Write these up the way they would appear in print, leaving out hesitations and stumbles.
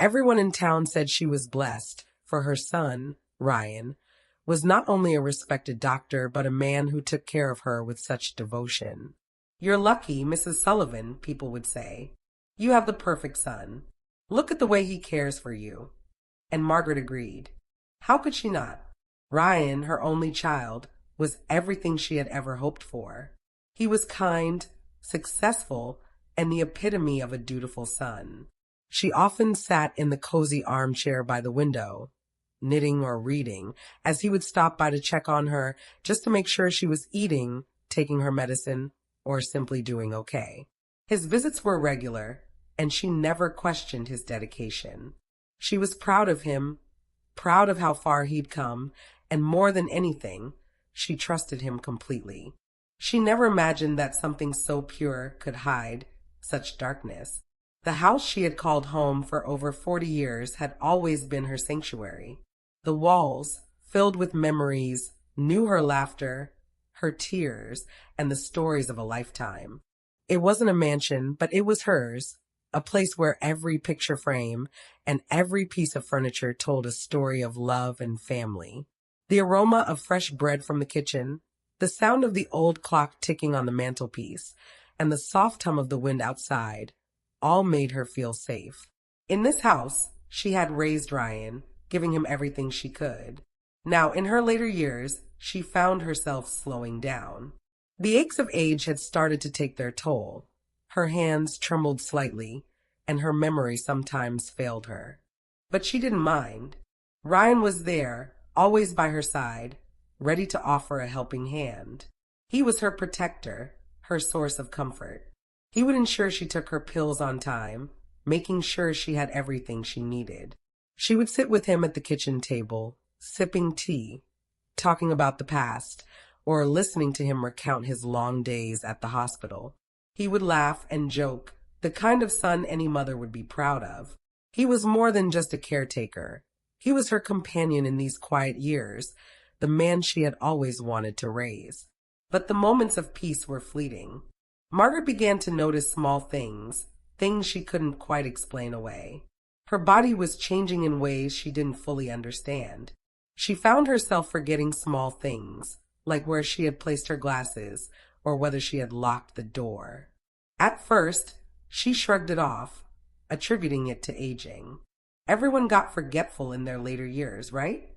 Everyone in town said she was blessed, for her son, Ryan, was not only a respected doctor, but a man who took care of her with such devotion. "You're lucky, Mrs. Sullivan," people would say. "You have the perfect son. Look at the way he cares for you." And Margaret agreed. How could she not? Ryan, her only child, was everything she had ever hoped for. He was kind, successful, and the epitome of a dutiful son. She often sat in the cozy armchair by the window, knitting or reading, as he would stop by to check on her just to make sure she was eating, taking her medicine, or simply doing okay. His visits were regular, and she never questioned his dedication. She was proud of him, proud of how far he'd come, and more than anything, she trusted him completely. She never imagined that something so pure could hide such darkness. The house she had called home for over 40 years had always been her sanctuary. The walls, filled with memories, knew her laughter, her tears, and the stories of a lifetime. It wasn't a mansion, but it was hers, a place where every picture frame and every piece of furniture told a story of love and family. The aroma of fresh bread from the kitchen, the sound of the old clock ticking on the mantelpiece, and the soft hum of the wind outside all made her feel safe. In this house, she had raised Ryan, giving him everything she could. Now, in her later years, she found herself slowing down. The aches of age had started to take their toll. Her hands trembled slightly, and her memory sometimes failed her. But she didn't mind. Ryan was there, always by her side, ready to offer a helping hand. He was her protector, her source of comfort. He would ensure she took her pills on time, making sure she had everything she needed. She would sit with him at the kitchen table, sipping tea, talking about the past, or listening to him recount his long days at the hospital. He would laugh and joke, the kind of son any mother would be proud of. He was more than just a caretaker. He was her companion in these quiet years, the man she had always wanted to raise. But the moments of peace were fleeting. Margaret began to notice small things, things she couldn't quite explain away. Her body was changing in ways she didn't fully understand. She found herself forgetting small things, like where she had placed her glasses or whether she had locked the door. At first, she shrugged it off, attributing it to aging. Everyone got forgetful in their later years, right?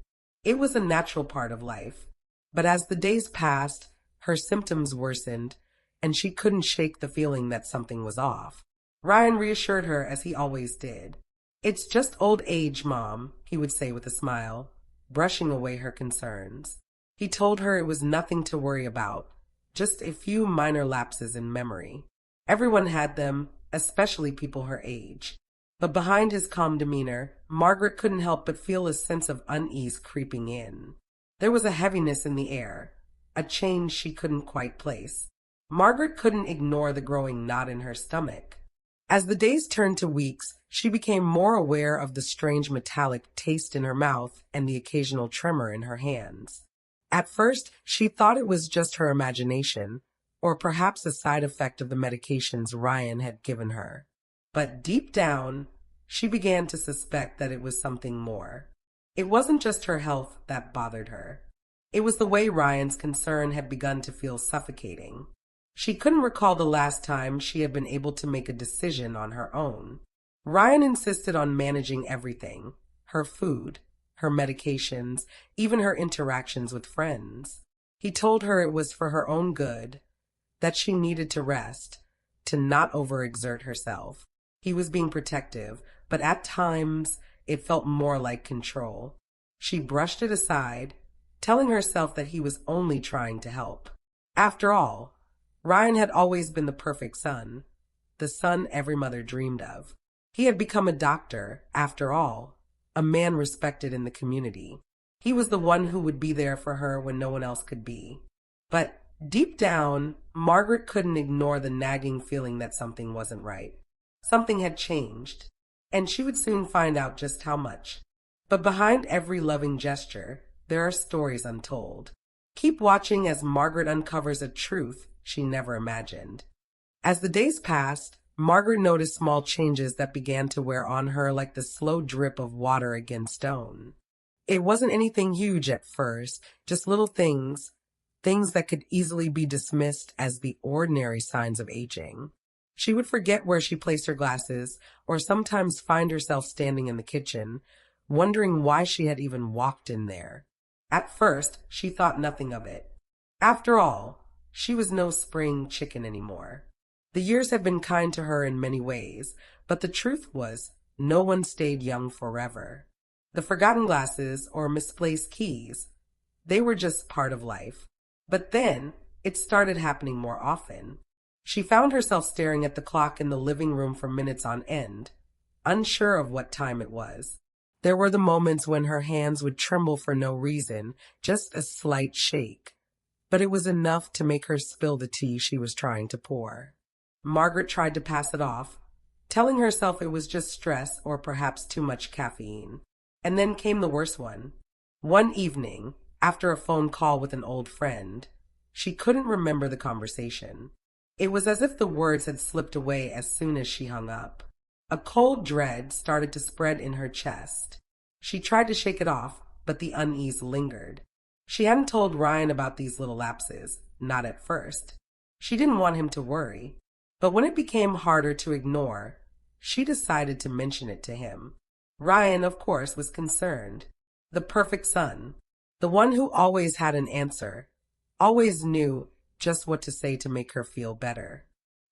It was a natural part of life. But as the days passed, her symptoms worsened, and she couldn't shake the feeling that something was off. Ryan reassured her as he always did. "It's just old age, Mom," he would say with a smile, brushing away her concerns. He told her it was nothing to worry about, just a few minor lapses in memory. Everyone had them, especially people her age. But behind his calm demeanor, Margaret couldn't help but feel a sense of unease creeping in. There was a heaviness in the air, a change she couldn't quite place. Margaret couldn't ignore the growing knot in her stomach. As the days turned to weeks, she became more aware of the strange metallic taste in her mouth and the occasional tremor in her hands. At first, she thought it was just her imagination, or perhaps a side effect of the medications Ryan had given her. But deep down, she began to suspect that it was something more. It wasn't just her health that bothered her. It was the way Ryan's concern had begun to feel suffocating. She couldn't recall the last time she had been able to make a decision on her own. Ryan insisted on managing everything, her food, her medications, even her interactions with friends. He told her it was for her own good, that she needed to rest, to not overexert herself. He was being protective, but at times it felt more like control. She brushed it aside, telling herself that he was only trying to help. After all, Ryan had always been the perfect son, the son every mother dreamed of. He had become a doctor, after all, a man respected in the community. He was the one who would be there for her when no one else could be. But deep down, Margaret couldn't ignore the nagging feeling that something wasn't right. Something had changed, and she would soon find out just how much. But behind every loving gesture, there are stories untold. Keep watching as Margaret uncovers a truth she never imagined. As the days passed, Margaret noticed small changes that began to wear on her like the slow drip of water against stone. It wasn't anything huge at first, just little things, things that could easily be dismissed as the ordinary signs of aging. She would forget where she placed her glasses, or sometimes find herself standing in the kitchen, wondering why she had even walked in there. At first, she thought nothing of it. After all, she was no spring chicken anymore. The years had been kind to her in many ways, but the truth was, no one stayed young forever. The forgotten glasses or misplaced keys, they were just part of life. But then, it started happening more often. She found herself staring at the clock in the living room for minutes on end, unsure of what time it was. There were the moments when her hands would tremble for no reason, just a slight shake. But it was enough to make her spill the tea she was trying to pour. Margaret tried to pass it off, telling herself it was just stress or perhaps too much caffeine. And then came the worst one. One evening, after a phone call with an old friend, she couldn't remember the conversation. It was as if the words had slipped away as soon as she hung up. A cold dread started to spread in her chest. She tried to shake it off, but the unease lingered. She hadn't told Ryan about these little lapses, not at first. She didn't want him to worry. But when it became harder to ignore, she decided to mention it to him. Ryan, of course, was concerned. The perfect son. The one who always had an answer. Always knew just what to say to make her feel better.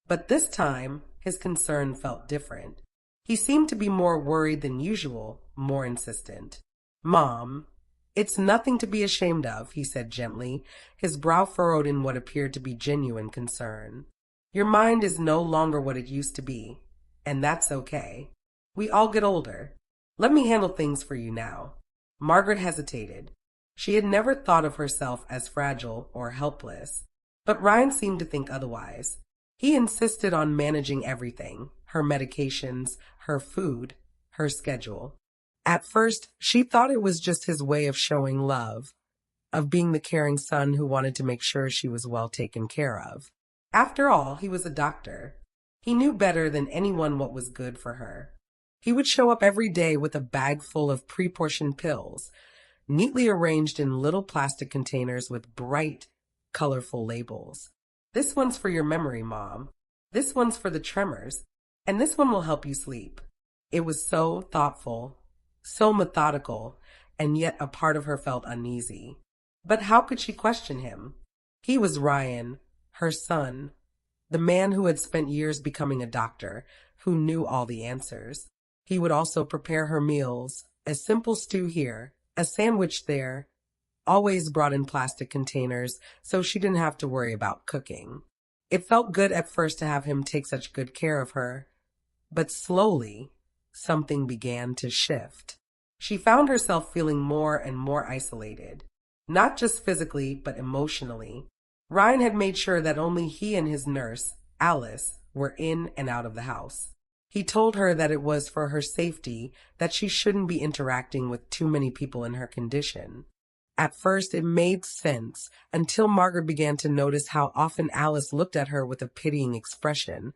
But this time, his concern felt different. He seemed to be more worried than usual, more insistent. "Mom, it's nothing to be ashamed of," he said gently, his brow furrowed in what appeared to be genuine concern. "Your mind is no longer what it used to be, and that's okay. We all get older. Let me handle things for you now." Margaret hesitated. She had never thought of herself as fragile or helpless, but Ryan seemed to think otherwise. He insisted on managing everything, her medications, her food, her schedule. At first, she thought it was just his way of showing love, of being the caring son who wanted to make sure she was well taken care of. After all, he was a doctor. He knew better than anyone what was good for her. He would show up every day with a bag full of pre-portioned pills, neatly arranged in little plastic containers with bright, colorful labels. "This one's for your memory, Mom. This one's for the tremors. And this one will help you sleep." It was so thoughtful, so methodical, and yet a part of her felt uneasy. But how could she question him? He was Ryan, her son, the man who had spent years becoming a doctor, who knew all the answers. He would also prepare her meals, a simple stew here, a sandwich there, always brought in plastic containers, so she didn't have to worry about cooking. It felt good at first to have him take such good care of her, but slowly, something began to shift. She found herself feeling more and more isolated, not just physically, but emotionally. Ryan had made sure that only he and his nurse, Alice, were in and out of the house. He told her that it was for her safety, that she shouldn't be interacting with too many people in her condition. At first, it made sense, until Margaret began to notice how often Alice looked at her with a pitying expression,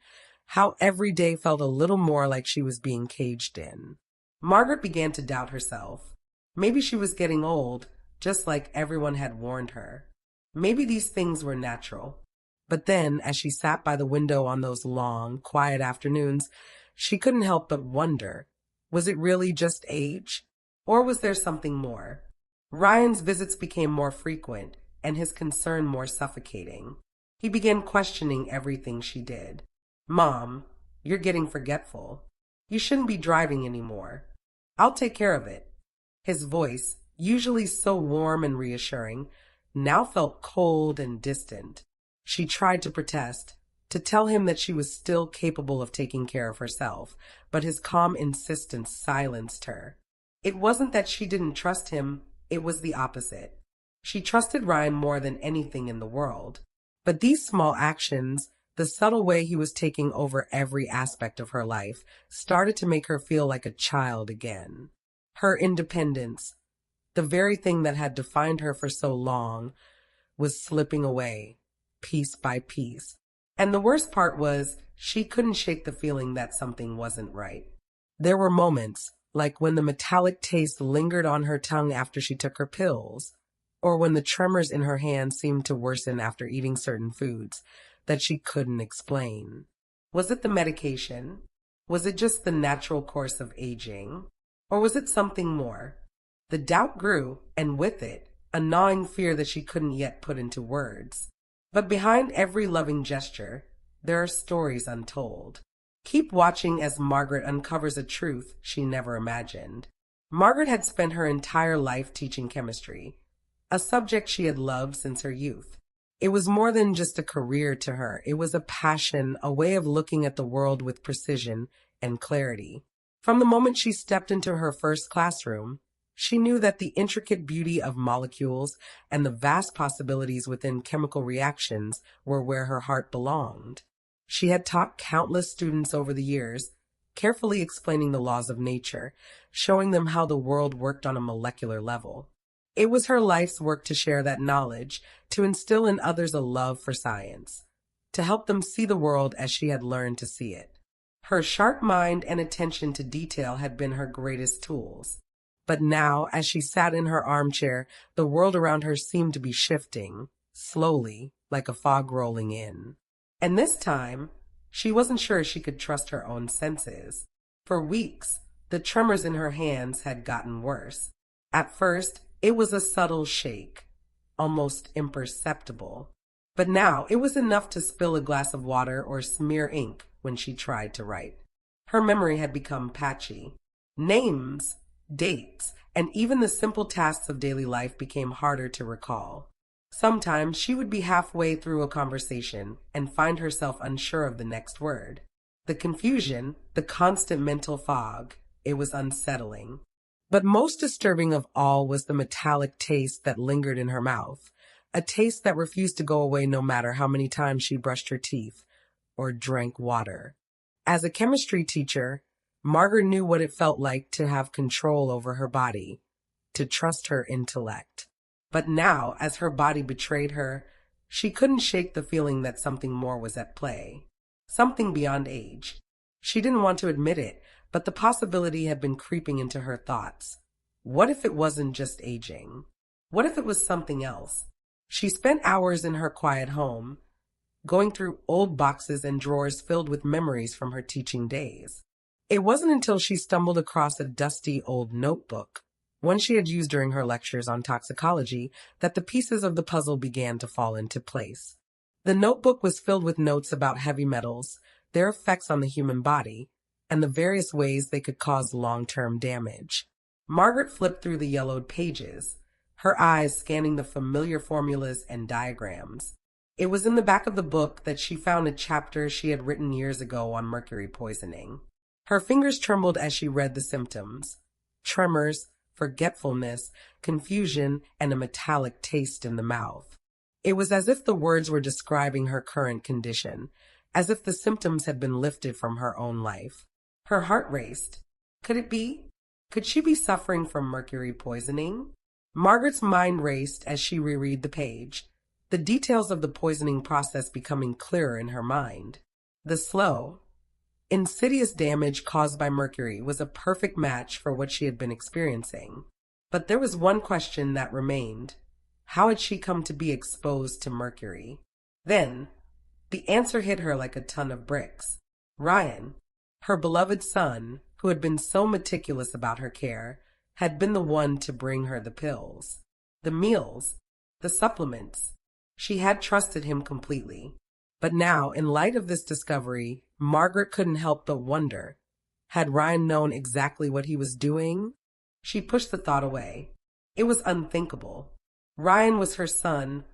how every day felt a little more like she was being caged in. Margaret began to doubt herself. Maybe she was getting old, just like everyone had warned her. Maybe these things were natural. But then, as she sat by the window on those long, quiet afternoons, she couldn't help but wonder, was it really just age? Or was there something more? Ryan's visits became more frequent, and his concern more suffocating. He began questioning everything she did. "Mom, you're getting forgetful. You shouldn't be driving anymore. I'll take care of it." His voice, usually so warm and reassuring, now felt cold and distant. She tried to protest, to tell him that she was still capable of taking care of herself, but his calm insistence silenced her. It wasn't that she didn't trust him, it was the opposite. She trusted Ryan more than anything in the world. But these small actions, the subtle way he was taking over every aspect of her life, started to make her feel like a child again. Her independence, the very thing that had defined her for so long, was slipping away, piece by piece. And the worst part was, she couldn't shake the feeling that something wasn't right. There were moments, like when the metallic taste lingered on her tongue after she took her pills, or when the tremors in her hand seemed to worsen after eating certain foods, that she couldn't explain. Was it the medication? Was it just the natural course of aging? Or was it something more? The doubt grew, and with it, a gnawing fear that she couldn't yet put into words. But behind every loving gesture, there are stories untold. Keep watching as Margaret uncovers a truth she never imagined. Margaret had spent her entire life teaching chemistry, a subject she had loved since her youth. It was more than just a career to her. It was a passion, a way of looking at the world with precision and clarity. From the moment she stepped into her first classroom, she knew that the intricate beauty of molecules and the vast possibilities within chemical reactions were where her heart belonged. She had taught countless students over the years, carefully explaining the laws of nature, showing them how the world worked on a molecular level. It was her life's work to share that knowledge, to instill in others a love for science, to help them see the world as she had learned to see it. Her sharp mind and attention to detail had been her greatest tools. But now, as she sat in her armchair, the world around her seemed to be shifting, slowly, like a fog rolling in. And this time, she wasn't sure she could trust her own senses. For weeks, the tremors in her hands had gotten worse. At first, it was a subtle shake, almost imperceptible. But now, it was enough to spill a glass of water or smear ink when she tried to write. Her memory had become patchy. Names, dates, and even the simple tasks of daily life became harder to recall. Sometimes she would be halfway through a conversation and find herself unsure of the next word. The confusion, the constant mental fog, it was unsettling. But most disturbing of all was the metallic taste that lingered in her mouth, a taste that refused to go away no matter how many times she brushed her teeth or drank water. As a chemistry teacher, Margaret knew what it felt like to have control over her body, to trust her intellect. But now, as her body betrayed her, she couldn't shake the feeling that something more was at play. Something beyond age. She didn't want to admit it, but the possibility had been creeping into her thoughts. What if it wasn't just aging? What if it was something else? She spent hours in her quiet home, going through old boxes and drawers filled with memories from her teaching days. It wasn't until she stumbled across a dusty old notebook, one she had used during her lectures on toxicology, that the pieces of the puzzle began to fall into place. The notebook was filled with notes about heavy metals, their effects on the human body, and the various ways they could cause long-term damage. Margaret flipped through the yellowed pages, her eyes scanning the familiar formulas and diagrams. It was in the back of the book that she found a chapter she had written years ago on mercury poisoning. Her fingers trembled as she read the symptoms: tremors, forgetfulness, confusion, and a metallic taste in the mouth. It was as if the words were describing her current condition, as if the symptoms had been lifted from her own life. Her heart raced. Could it be? Could she be suffering from mercury poisoning? Margaret's mind raced as she reread the page, the details of the poisoning process becoming clearer in her mind. The slow, insidious damage caused by mercury was a perfect match for what she had been experiencing. But there was one question that remained. How had she come to be exposed to mercury? Then, the answer hit her like a ton of bricks. Ryan, her beloved son, who had been so meticulous about her care, had been the one to bring her the pills, the meals, the supplements. She had trusted him completely. But now, in light of this discovery, Margaret couldn't help but wonder, had Ryan known exactly what he was doing? She pushed the thought away. It was unthinkable. Ryan was her son,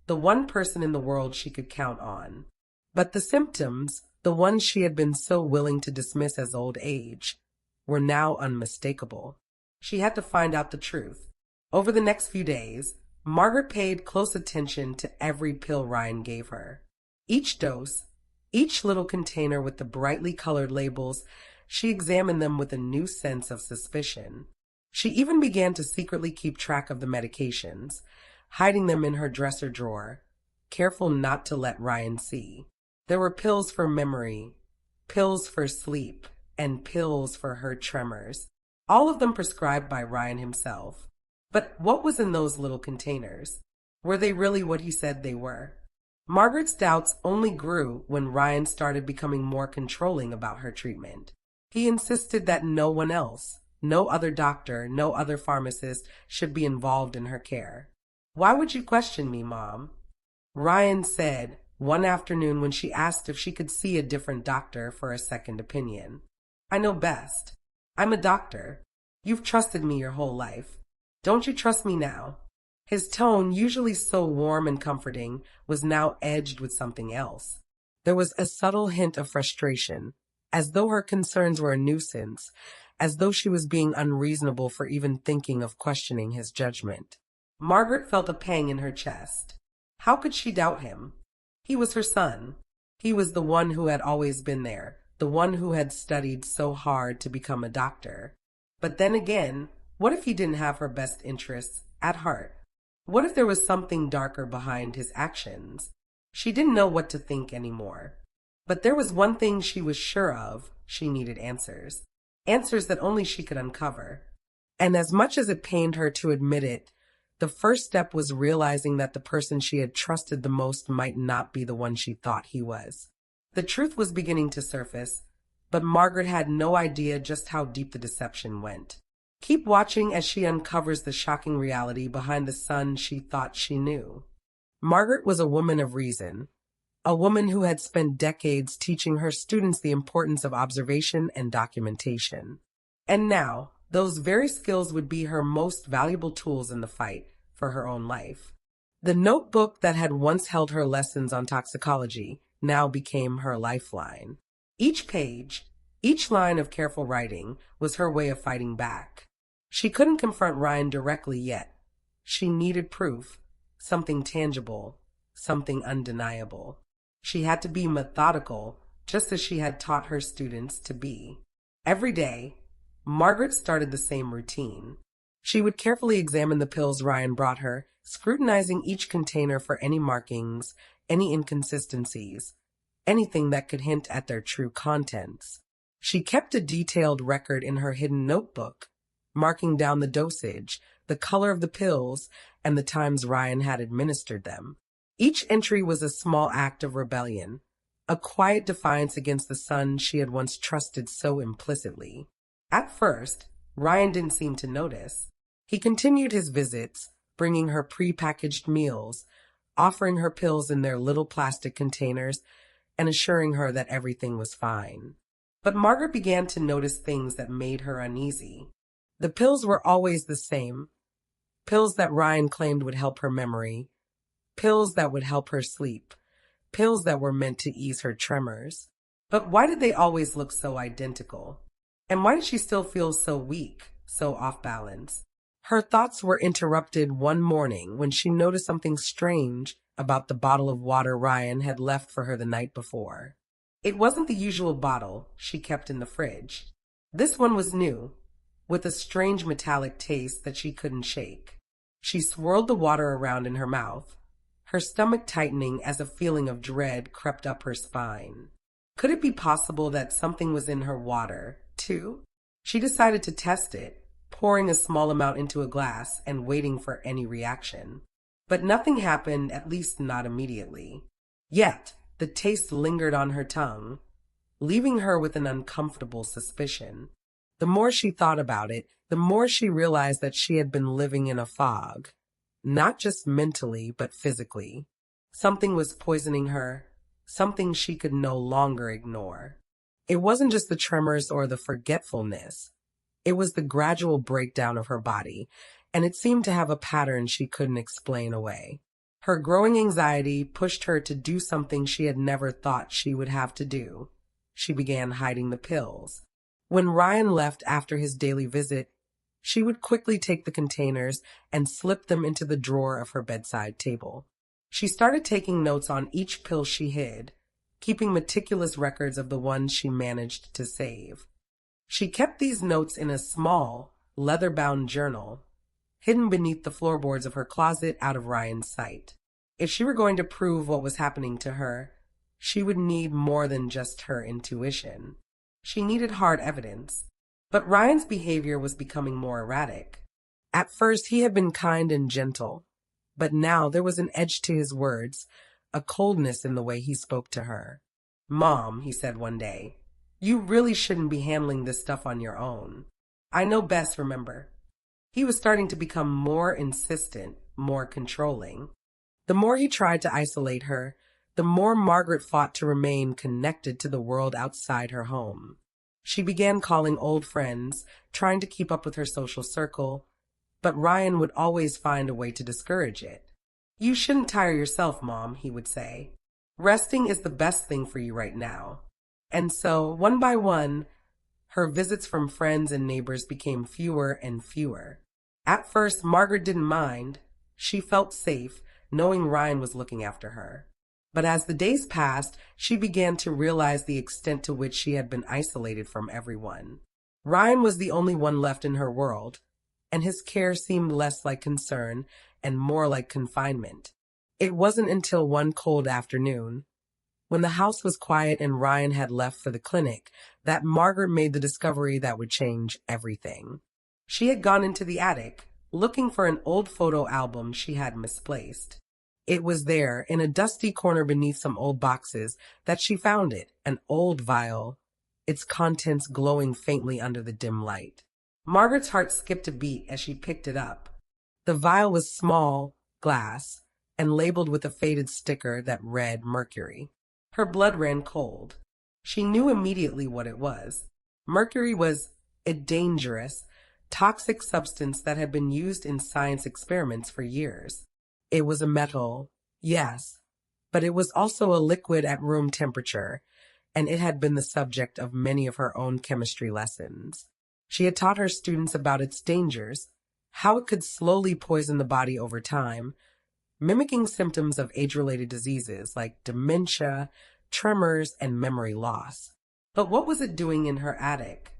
the one person in the world she could count on. But the symptoms, the ones she had been so willing to dismiss as old age, were now unmistakable. She had to find out the truth. Over the next few days, Margaret paid close attention to every pill Ryan gave her. Each dose, each little container with the brightly colored labels, she examined them with a new sense of suspicion. She even began to secretly keep track of the medications, hiding them in her dresser drawer, careful not to let Ryan see. There were pills for memory, pills for sleep, and pills for her tremors. All of them prescribed by Ryan himself. But what was in those little containers? Were they really what he said they were? Margaret's doubts only grew when Ryan started becoming more controlling about her treatment. He insisted that no one else, no other doctor, no other pharmacist should be involved in her care. "Why would you question me, Mom?" Ryan said one afternoon when she asked if she could see a different doctor for a second opinion. "I know best. I'm a doctor. You've trusted me your whole life. Don't you trust me now?" His tone, usually so warm and comforting, was now edged with something else. There was a subtle hint of frustration, as though her concerns were a nuisance, as though she was being unreasonable for even thinking of questioning his judgment. Margaret felt a pang in her chest. How could she doubt him? He was her son. He was the one who had always been there, the one who had studied so hard to become a doctor. But then again, what if he didn't have her best interests at heart? What if there was something darker behind his actions? She didn't know what to think anymore. But there was one thing she was sure of: she needed answers. Answers that only she could uncover. And as much as it pained her to admit it, the first step was realizing that the person she had trusted the most might not be the one she thought he was. The truth was beginning to surface, but Margaret had no idea just how deep the deception went. Keep watching as she uncovers the shocking reality behind the son she thought she knew. Margaret was a woman of reason, a woman who had spent decades teaching her students the importance of observation and documentation. And now, those very skills would be her most valuable tools in the fight for her own life. The notebook that had once held her lessons on toxicology now became her lifeline. Each page, each line of careful writing was her way of fighting back. She couldn't confront Ryan directly yet. She needed proof, something tangible, something undeniable. She had to be methodical, just as she had taught her students to be. Every day, Margaret started the same routine. She would carefully examine the pills Ryan brought her, scrutinizing each container for any markings, any inconsistencies, anything that could hint at their true contents. She kept a detailed record in her hidden notebook, marking down the dosage, the color of the pills, and the times Ryan had administered them. Each entry was a small act of rebellion, a quiet defiance against the son she had once trusted so implicitly. At first, Ryan didn't seem to notice. He continued his visits, bringing her pre-packaged meals, offering her pills in their little plastic containers, and assuring her that everything was fine. But Margaret began to notice things that made her uneasy. The pills were always the same. Pills that Ryan claimed would help her memory. Pills that would help her sleep. Pills that were meant to ease her tremors. But why did they always look so identical? And why did she still feel so weak, so off balance? Her thoughts were interrupted one morning when she noticed something strange about the bottle of water Ryan had left for her the night before. It wasn't the usual bottle she kept in the fridge. This one was new, with a strange metallic taste that she couldn't shake. She swirled the water around in her mouth, her stomach tightening as a feeling of dread crept up her spine. Could it be possible that something was in her water, too? She decided to test it, pouring a small amount into a glass and waiting for any reaction. But nothing happened, at least not immediately. Yet, the taste lingered on her tongue, leaving her with an uncomfortable suspicion. The more she thought about it, the more she realized that she had been living in a fog, not just mentally, but physically. Something was poisoning her, something she could no longer ignore. It wasn't just the tremors or the forgetfulness. It was the gradual breakdown of her body, and it seemed to have a pattern she couldn't explain away. Her growing anxiety pushed her to do something she had never thought she would have to do. She began hiding the pills. When Ryan left after his daily visit, she would quickly take the containers and slip them into the drawer of her bedside table. She started taking notes on each pill she hid, keeping meticulous records of the ones she managed to save. She kept these notes in a small, leather-bound journal, hidden beneath the floorboards of her closet out of Ryan's sight. If she were going to prove what was happening to her, she would need more than just her intuition. She needed hard evidence. But Ryan's behavior was becoming more erratic. At first, he had been kind and gentle, but now there was an edge to his words, a coldness in the way he spoke to her. "Mom," he said one day, "you really shouldn't be handling this stuff on your own. I know best, remember." He was starting to become more insistent, more controlling. The more he tried to isolate her, the more Margaret fought to remain connected to the world outside her home. She began calling old friends, trying to keep up with her social circle, but Ryan would always find a way to discourage it. "You shouldn't tire yourself, Mom," he would say. "Resting is the best thing for you right now." And so, one by one, her visits from friends and neighbors became fewer and fewer. At first, Margaret didn't mind. She felt safe, knowing Ryan was looking after her. But as the days passed, she began to realize the extent to which she had been isolated from everyone. Ryan was the only one left in her world, and his care seemed less like concern and more like confinement. It wasn't until one cold afternoon, when the house was quiet and Ryan had left for the clinic, that Margaret made the discovery that would change everything. She had gone into the attic, looking for an old photo album she had misplaced. It was there, in a dusty corner beneath some old boxes, that she found it, an old vial, its contents glowing faintly under the dim light. Margaret's heart skipped a beat as she picked it up. The vial was small, glass, and labeled with a faded sticker that read Mercury. Her blood ran cold. She knew immediately what it was. Mercury was a dangerous, toxic substance that had been used in science experiments for years. It was a metal, yes, but it was also a liquid at room temperature, and it had been the subject of many of her own chemistry lessons. She had taught her students about its dangers, how it could slowly poison the body over time, mimicking symptoms of age-related diseases like dementia, tremors, and memory loss. But what was it doing in her attic?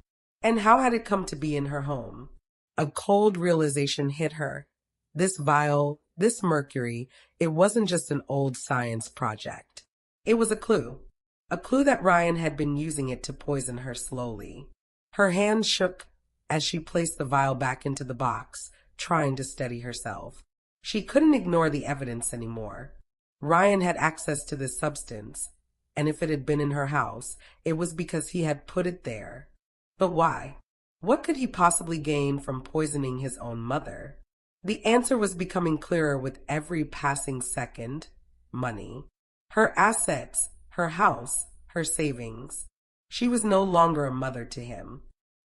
And how had it come to be in her home? A cold realization hit her. This vial, this mercury, it wasn't just an old science project. It was a clue that Ryan had been using it to poison her slowly. Her hand shook as she placed the vial back into the box, trying to steady herself. She couldn't ignore the evidence anymore. Ryan had access to this substance, and if it had been in her house, it was because he had put it there. But why? What could he possibly gain from poisoning his own mother? The answer was becoming clearer with every passing second. Money. Her assets, her house, her savings. She was no longer a mother to him.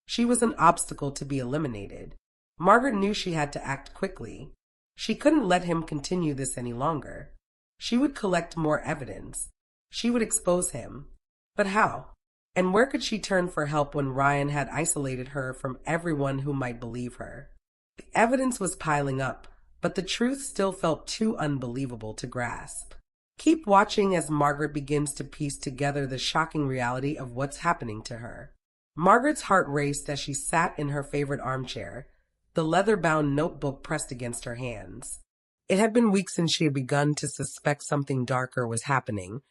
She was an obstacle to be eliminated. Margaret knew she had to act quickly. She couldn't let him continue this any longer. She would collect more evidence. She would expose him. But how? And where could she turn for help when Ryan had isolated her from everyone who might believe her? The evidence was piling up, but the truth still felt too unbelievable to grasp. Keep watching as Margaret begins to piece together the shocking reality of what's happening to her. Margaret's heart raced as she sat in her favorite armchair, the leather-bound notebook pressed against her hands. It had been weeks since she had begun to suspect something darker was happening,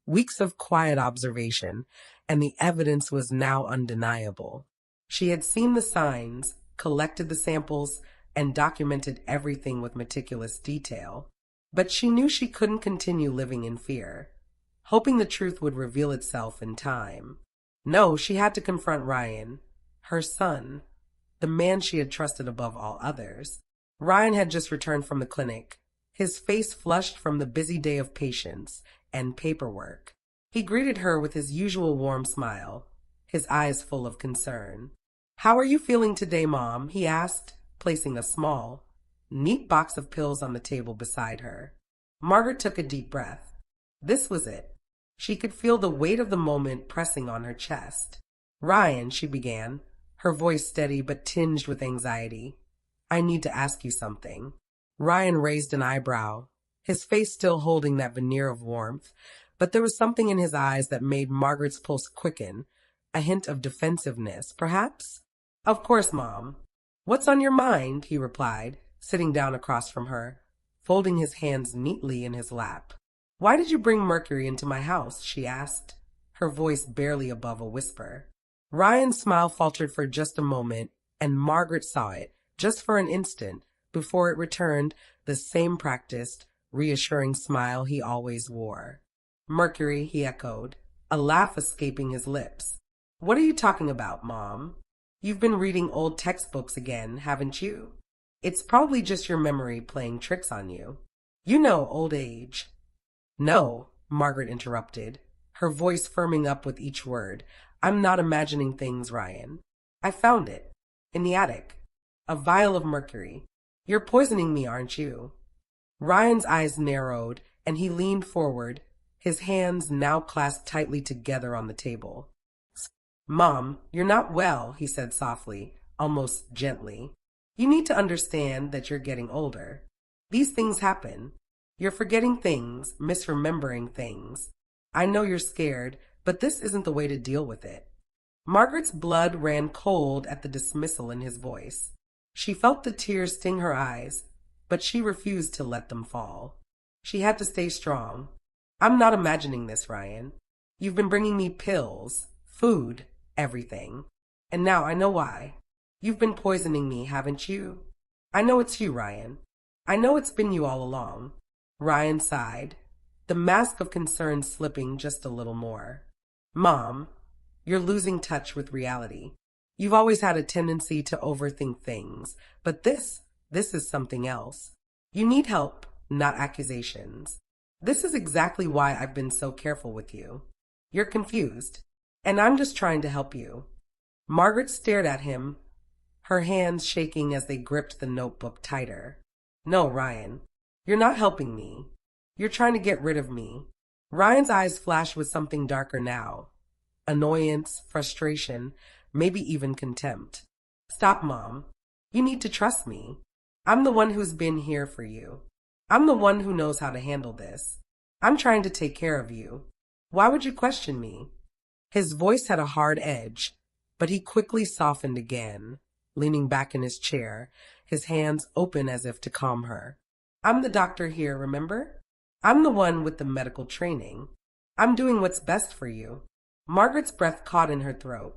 weeks of quiet observation, and the evidence was now undeniable. She had seen the signs, collected the samples, and documented everything with meticulous detail. But she knew she couldn't continue living in fear, hoping the truth would reveal itself in time. No, she had to confront Ryan, her son, the man she had trusted above all others. Ryan had just returned from the clinic, his face flushed from the busy day of patients and paperwork. He greeted her with his usual warm smile, his eyes full of concern. "How are you feeling today, Mom?" he asked, placing a small, neat box of pills on the table beside her. Margaret took a deep breath. This was it. She could feel the weight of the moment pressing on her chest. "Ryan," she began, her voice steady but tinged with anxiety, "I need to ask you something." Ryan raised an eyebrow, his face still holding that veneer of warmth, but there was something in his eyes that made Margaret's pulse quicken, a hint of defensiveness, perhaps? "Of course, Mom. What's on your mind?" he replied, sitting down across from her, folding his hands neatly in his lap. Why did you bring Mercury into my house? She asked, her voice barely above a whisper. Ryan's smile faltered for just a moment, and Margaret saw it, just for an instant, before it returned, the same practiced, reassuring smile he always wore. Mercury, he echoed, a laugh escaping his lips. What are you talking about, Mom? You've been reading old textbooks again, haven't you? It's probably just your memory playing tricks on you. You know, old age. No, Margaret interrupted, her voice firming up with each word. I'm not imagining things, Ryan. I found it. In the attic. A vial of mercury. You're poisoning me, aren't you? Ryan's eyes narrowed, and he leaned forward, his hands now clasped tightly together on the table. Mom, you're not well, he said softly, almost gently. You need to understand that you're getting older. These things happen. You're forgetting things, misremembering things. I know you're scared, but this isn't the way to deal with it. Margaret's blood ran cold at the dismissal in his voice. She felt the tears sting her eyes, but she refused to let them fall. She had to stay strong. I'm not imagining this, Ryan. You've been bringing me pills, food, everything. And now I know why. You've been poisoning me, haven't you? I know it's you, Ryan. I know it's been you all along. Ryan sighed, the mask of concern slipping just a little more. Mom, you're losing touch with reality. You've always had a tendency to overthink things, but this is something else. You need help, not accusations. This is exactly why I've been so careful with you. You're confused, and I'm just trying to help you. Margaret stared at him, her hands shaking as they gripped the notebook tighter. No, Ryan, you're not helping me. You're trying to get rid of me. Ryan's eyes flashed with something darker now. Annoyance, frustration, maybe even contempt. Stop, Mom. You need to trust me. I'm the one who's been here for you. I'm the one who knows how to handle this. I'm trying to take care of you. Why would you question me? His voice had a hard edge, but he quickly softened again, leaning back in his chair, his hands open as if to calm her. I'm the doctor here, remember? I'm the one with the medical training. I'm doing what's best for you. Margaret's breath caught in her throat.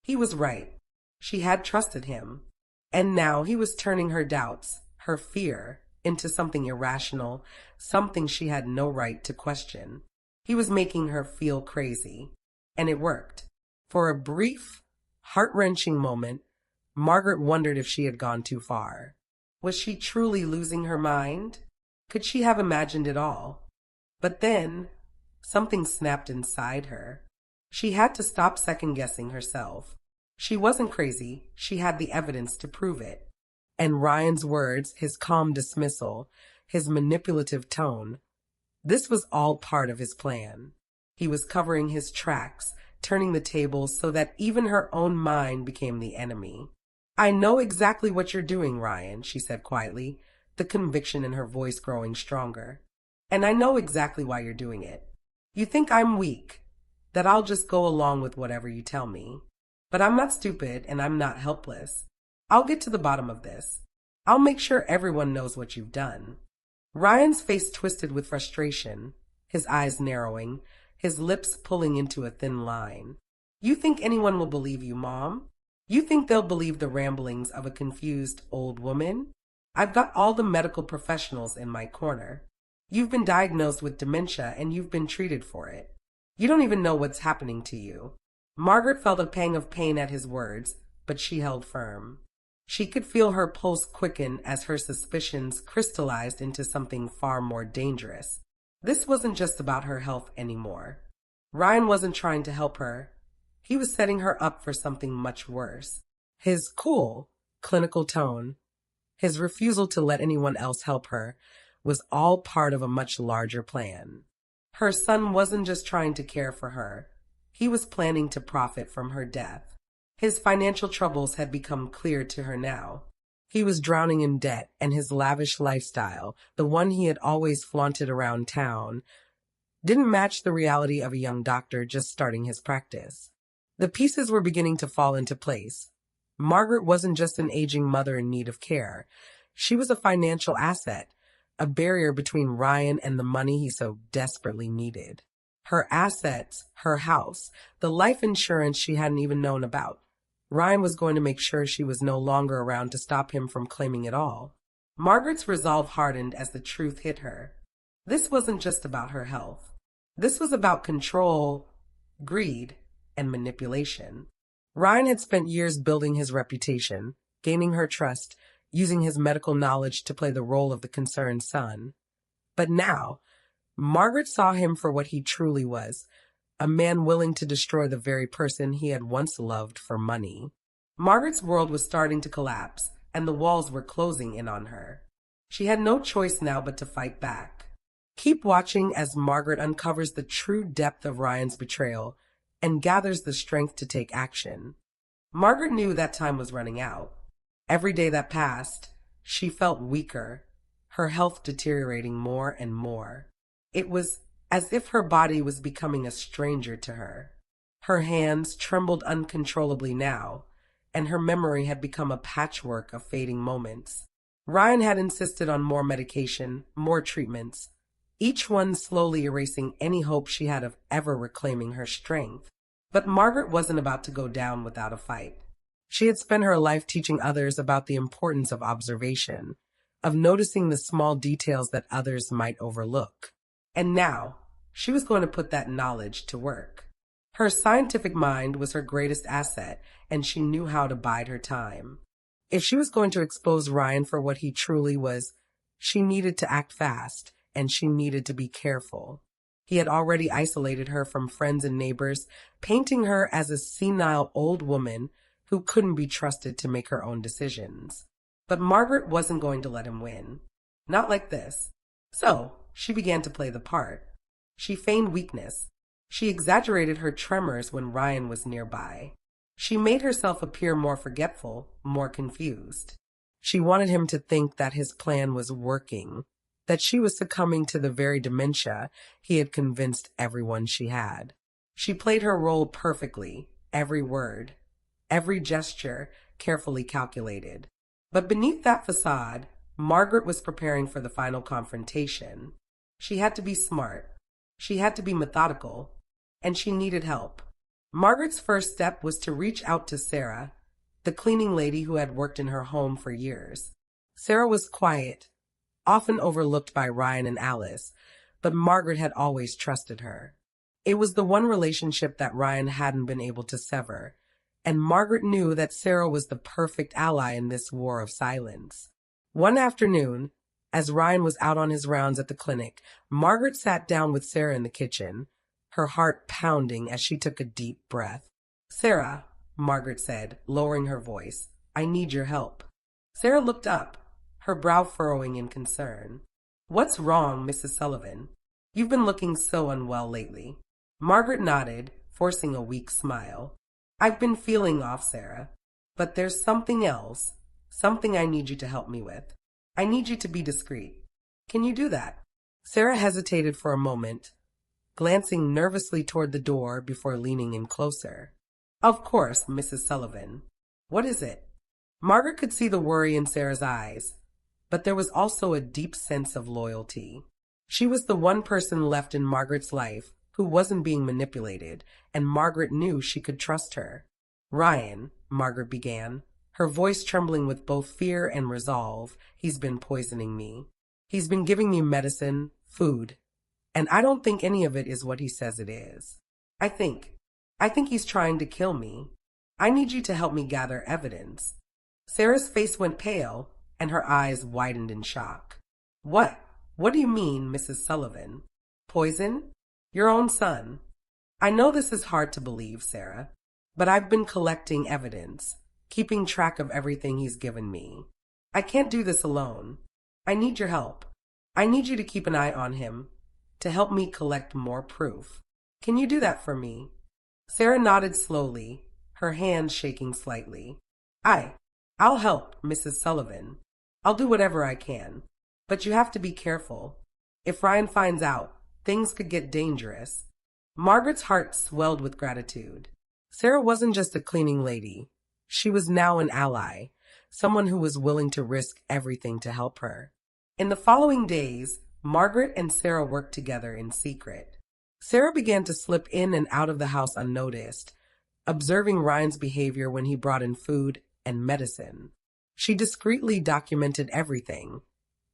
He was right. She had trusted him. And now he was turning her doubts, her fear, into something irrational, something she had no right to question. He was making her feel crazy. And it worked. For a brief, heart-wrenching moment, Margaret wondered if she had gone too far. Was she truly losing her mind? Could she have imagined it all? But then, something snapped inside her. She had to stop second-guessing herself. She wasn't crazy. She had the evidence to prove it. And Ryan's words, his calm dismissal, his manipulative tone, this was all part of his plan. He was covering his tracks, turning the tables so that even her own mind became the enemy. I know exactly what you're doing, Ryan, she said quietly, the conviction in her voice growing stronger. And I know exactly why you're doing it. You think I'm weak, that I'll just go along with whatever you tell me. But I'm not stupid and I'm not helpless. I'll get to the bottom of this. I'll make sure everyone knows what you've done. Ryan's face twisted with frustration, his eyes narrowing, his lips pulling into a thin line. You think anyone will believe you, Mom? You think they'll believe the ramblings of a confused old woman? I've got all the medical professionals in my corner. You've been diagnosed with dementia and you've been treated for it. You don't even know what's happening to you. Margaret felt a pang of pain at his words, but she held firm. She could feel her pulse quicken as her suspicions crystallized into something far more dangerous. This wasn't just about her health anymore. Ryan wasn't trying to help her. He was setting her up for something much worse. His cool, clinical tone, his refusal to let anyone else help her, was all part of a much larger plan. Her son wasn't just trying to care for her. He was planning to profit from her death. His financial troubles had become clear to her now. He was drowning in debt, and his lavish lifestyle, the one he had always flaunted around town, didn't match the reality of a young doctor just starting his practice. The pieces were beginning to fall into place. Margaret wasn't just an aging mother in need of care. She was a financial asset, a barrier between Ryan and the money he so desperately needed. Her assets, her house, the life insurance she hadn't even known about. Ryan was going to make sure she was no longer around to stop him from claiming it all. Margaret's resolve hardened as the truth hit her. This wasn't just about her health. This was about control, greed, and manipulation. Ryan had spent years building his reputation, gaining her trust, using his medical knowledge to play the role of the concerned son. But now, Margaret saw him for what he truly was, a man willing to destroy the very person he had once loved for money. Margaret's world was starting to collapse, and the walls were closing in on her. She had no choice now but to fight back. Keep watching as Margaret uncovers the true depth of Ryan's betrayal and gathers the strength to take action. Margaret knew that time was running out. Every day that passed, she felt weaker, her health deteriorating more and more. It was as if her body was becoming a stranger to her. Her hands trembled uncontrollably now, and her memory had become a patchwork of fading moments. Ryan had insisted on more medication, more treatments, each one slowly erasing any hope she had of ever reclaiming her strength. But Margaret wasn't about to go down without a fight. She had spent her life teaching others about the importance of observation, of noticing the small details that others might overlook. And now, she was going to put that knowledge to work. Her scientific mind was her greatest asset, and she knew how to bide her time. If she was going to expose Ryan for what he truly was, she needed to act fast, and she needed to be careful. He had already isolated her from friends and neighbors, painting her as a senile old woman who couldn't be trusted to make her own decisions. But Margaret wasn't going to let him win. Not like this. So, she began to play the part. She feigned weakness. She exaggerated her tremors when Ryan was nearby. She made herself appear more forgetful, more confused. She wanted him to think that his plan was working, that she was succumbing to the very dementia he had convinced everyone she had. She played her role perfectly, every word, every gesture carefully calculated. But beneath that facade, Margaret was preparing for the final confrontation. She had to be smart. She had to be methodical. And she needed help. Margaret's first step was to reach out to Sarah, the cleaning lady who had worked in her home for years. Sarah was quiet, often overlooked by Ryan and Alice, but Margaret had always trusted her. It was the one relationship that Ryan hadn't been able to sever, and Margaret knew that Sarah was the perfect ally in this war of silence. One afternoon, as Ryan was out on his rounds at the clinic, Margaret sat down with Sarah in the kitchen, her heart pounding as she took a deep breath. "Sarah," Margaret said, lowering her voice, "I need your help." Sarah looked up, her brow furrowing in concern. "What's wrong, Mrs. Sullivan? You've been looking so unwell lately." Margaret nodded, forcing a weak smile. "I've been feeling off, Sarah. But there's something else, something I need you to help me with. I need you to be discreet. Can you do that?" Sarah hesitated for a moment, glancing nervously toward the door before leaning in closer. "Of course, Mrs. Sullivan. What is it?" Margaret could see the worry in Sarah's eyes, but there was also a deep sense of loyalty. She was the one person left in Margaret's life who wasn't being manipulated, and Margaret knew she could trust her. "Ryan," Margaret began, her voice trembling with both fear and resolve, "he's been poisoning me. He's been giving me medicine, food, and I don't think any of it is what he says it is. I think he's trying to kill me. I need you to help me gather evidence." Sarah's face went pale, and her eyes widened in shock. What? What do you mean, Mrs. Sullivan? Poison? Your own son? I know this is hard to believe, Sarah, but I've been collecting evidence, keeping track of everything he's given me. I can't do this alone. I need your help. I need you to keep an eye on him, to help me collect more proof. Can you do that for me?" Sarah nodded slowly, her hands shaking slightly. I'll help, Mrs. Sullivan. I'll do whatever I can. But you have to be careful. If Ryan finds out, things could get dangerous. Margaret's heart swelled with gratitude. Sarah wasn't just a cleaning lady. She was now an ally, someone who was willing to risk everything to help her. In the following days, Margaret and Sarah worked together in secret. Sarah began to slip in and out of the house unnoticed, observing Ryan's behavior when he brought in food and medicine. She discreetly documented everything,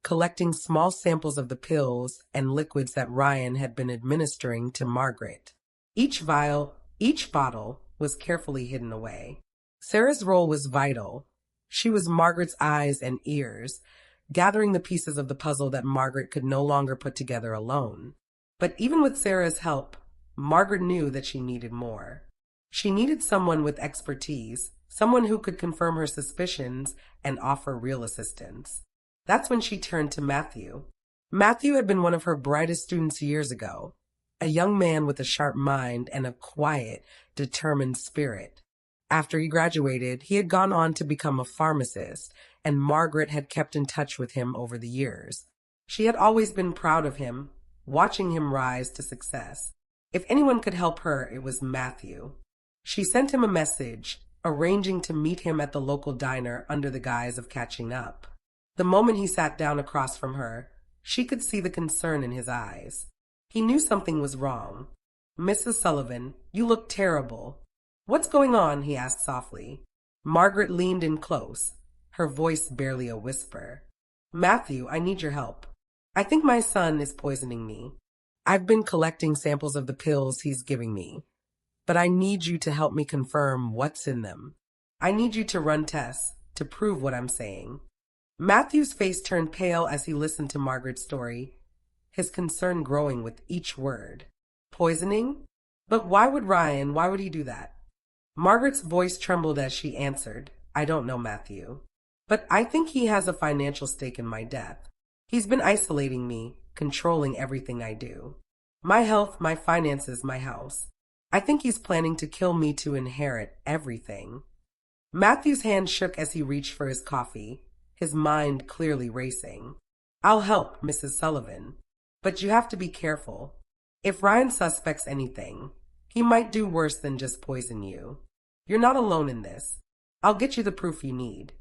collecting small samples of the pills and liquids that Ryan had been administering to Margaret. Each vial, each bottle was carefully hidden away. Sarah's role was vital. She was Margaret's eyes and ears, gathering the pieces of the puzzle that Margaret could no longer put together alone. But even with Sarah's help, Margaret knew that she needed more. She needed someone with expertise, someone who could confirm her suspicions and offer real assistance. That's when she turned to Matthew. Matthew had been one of her brightest students years ago, a young man with a sharp mind and a quiet, determined spirit. After he graduated, he had gone on to become a pharmacist, and Margaret had kept in touch with him over the years. She had always been proud of him, watching him rise to success. If anyone could help her, it was Matthew. She sent him a message, arranging to meet him at the local diner under the guise of catching up. The moment he sat down across from her, she could see the concern in his eyes. He knew something was wrong. "Mrs. Sullivan, you look terrible." "What's going on?" he asked softly. Margaret leaned in close, her voice barely a whisper. "Matthew, I need your help. I think my son is poisoning me. I've been collecting samples of the pills he's giving me, but I need you to help me confirm what's in them. I need you to run tests to prove what I'm saying." Matthew's face turned pale as he listened to Margaret's story, his concern growing with each word. "Poisoning? But why would he do that?" Margaret's voice trembled as she answered, "I don't know, Matthew. But I think he has a financial stake in my death. He's been isolating me, controlling everything I do. My health, my finances, my house. I think he's planning to kill me to inherit everything." Matthew's hand shook as he reached for his coffee, his mind clearly racing. "I'll help, Mrs. Sullivan. But you have to be careful. If Ryan suspects anything, he might do worse than just poison you. You're not alone in this. I'll get you the proof you need.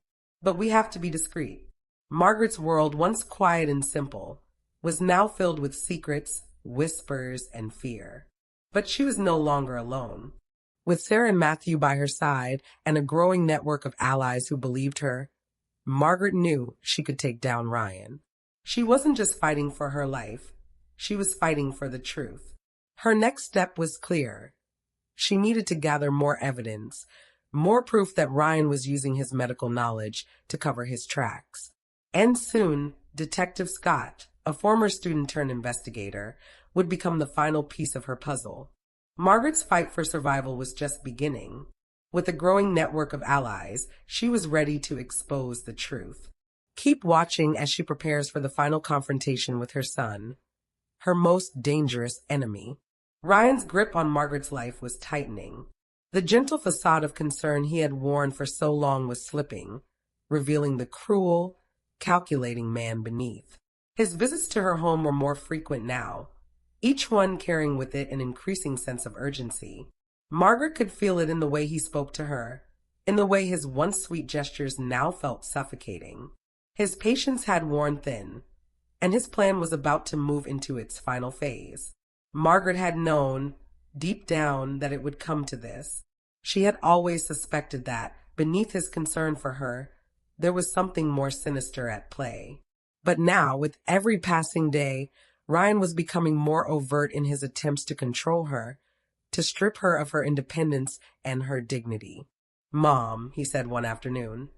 But we have to be discreet." Margaret's world, once quiet and simple, was now filled with secrets, whispers, and fear. But she was no longer alone. With Sarah and Matthew by her side and a growing network of allies who believed her, Margaret knew she could take down Ryan. She wasn't just fighting for her life. She was fighting for the truth. Her next step was clear. She needed to gather more evidence, more proof that Ryan was using his medical knowledge to cover his tracks. And soon, Detective Scott, a former student-turned-investigator, would become the final piece of her puzzle. Margaret's fight for survival was just beginning. With a growing network of allies, she was ready to expose the truth. Keep watching as she prepares for the final confrontation with her son, her most dangerous enemy. Ryan's grip on Margaret's life was tightening. The gentle facade of concern he had worn for so long was slipping, revealing the cruel, calculating man beneath. His visits to her home were more frequent now, each one carrying with it an increasing sense of urgency. Margaret could feel it in the way he spoke to her, in the way his once sweet gestures now felt suffocating. His patience had worn thin, and his plan was about to move into its final phase. Margaret had known, deep down, that it would come to this. She had always suspected that, beneath his concern for her, there was something more sinister at play. But now, with every passing day, Ryan was becoming more overt in his attempts to control her, to strip her of her independence and her dignity. "Mom," he said one afternoon,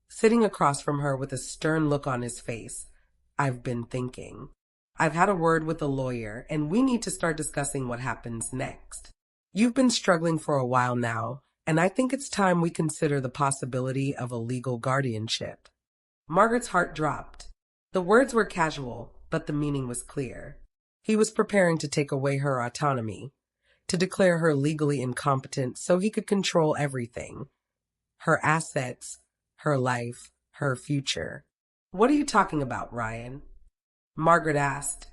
sitting across from her with a stern look on his face, "I've been thinking. I've had a word with a lawyer, and we need to start discussing what happens next. You've been struggling for a while now, and I think it's time we consider the possibility of a legal guardianship." Margaret's heart dropped. The words were casual, but the meaning was clear. He was preparing to take away her autonomy, to declare her legally incompetent so he could control everything. Her assets, her life, her future. "What are you talking about, Ryan?" Margaret asked,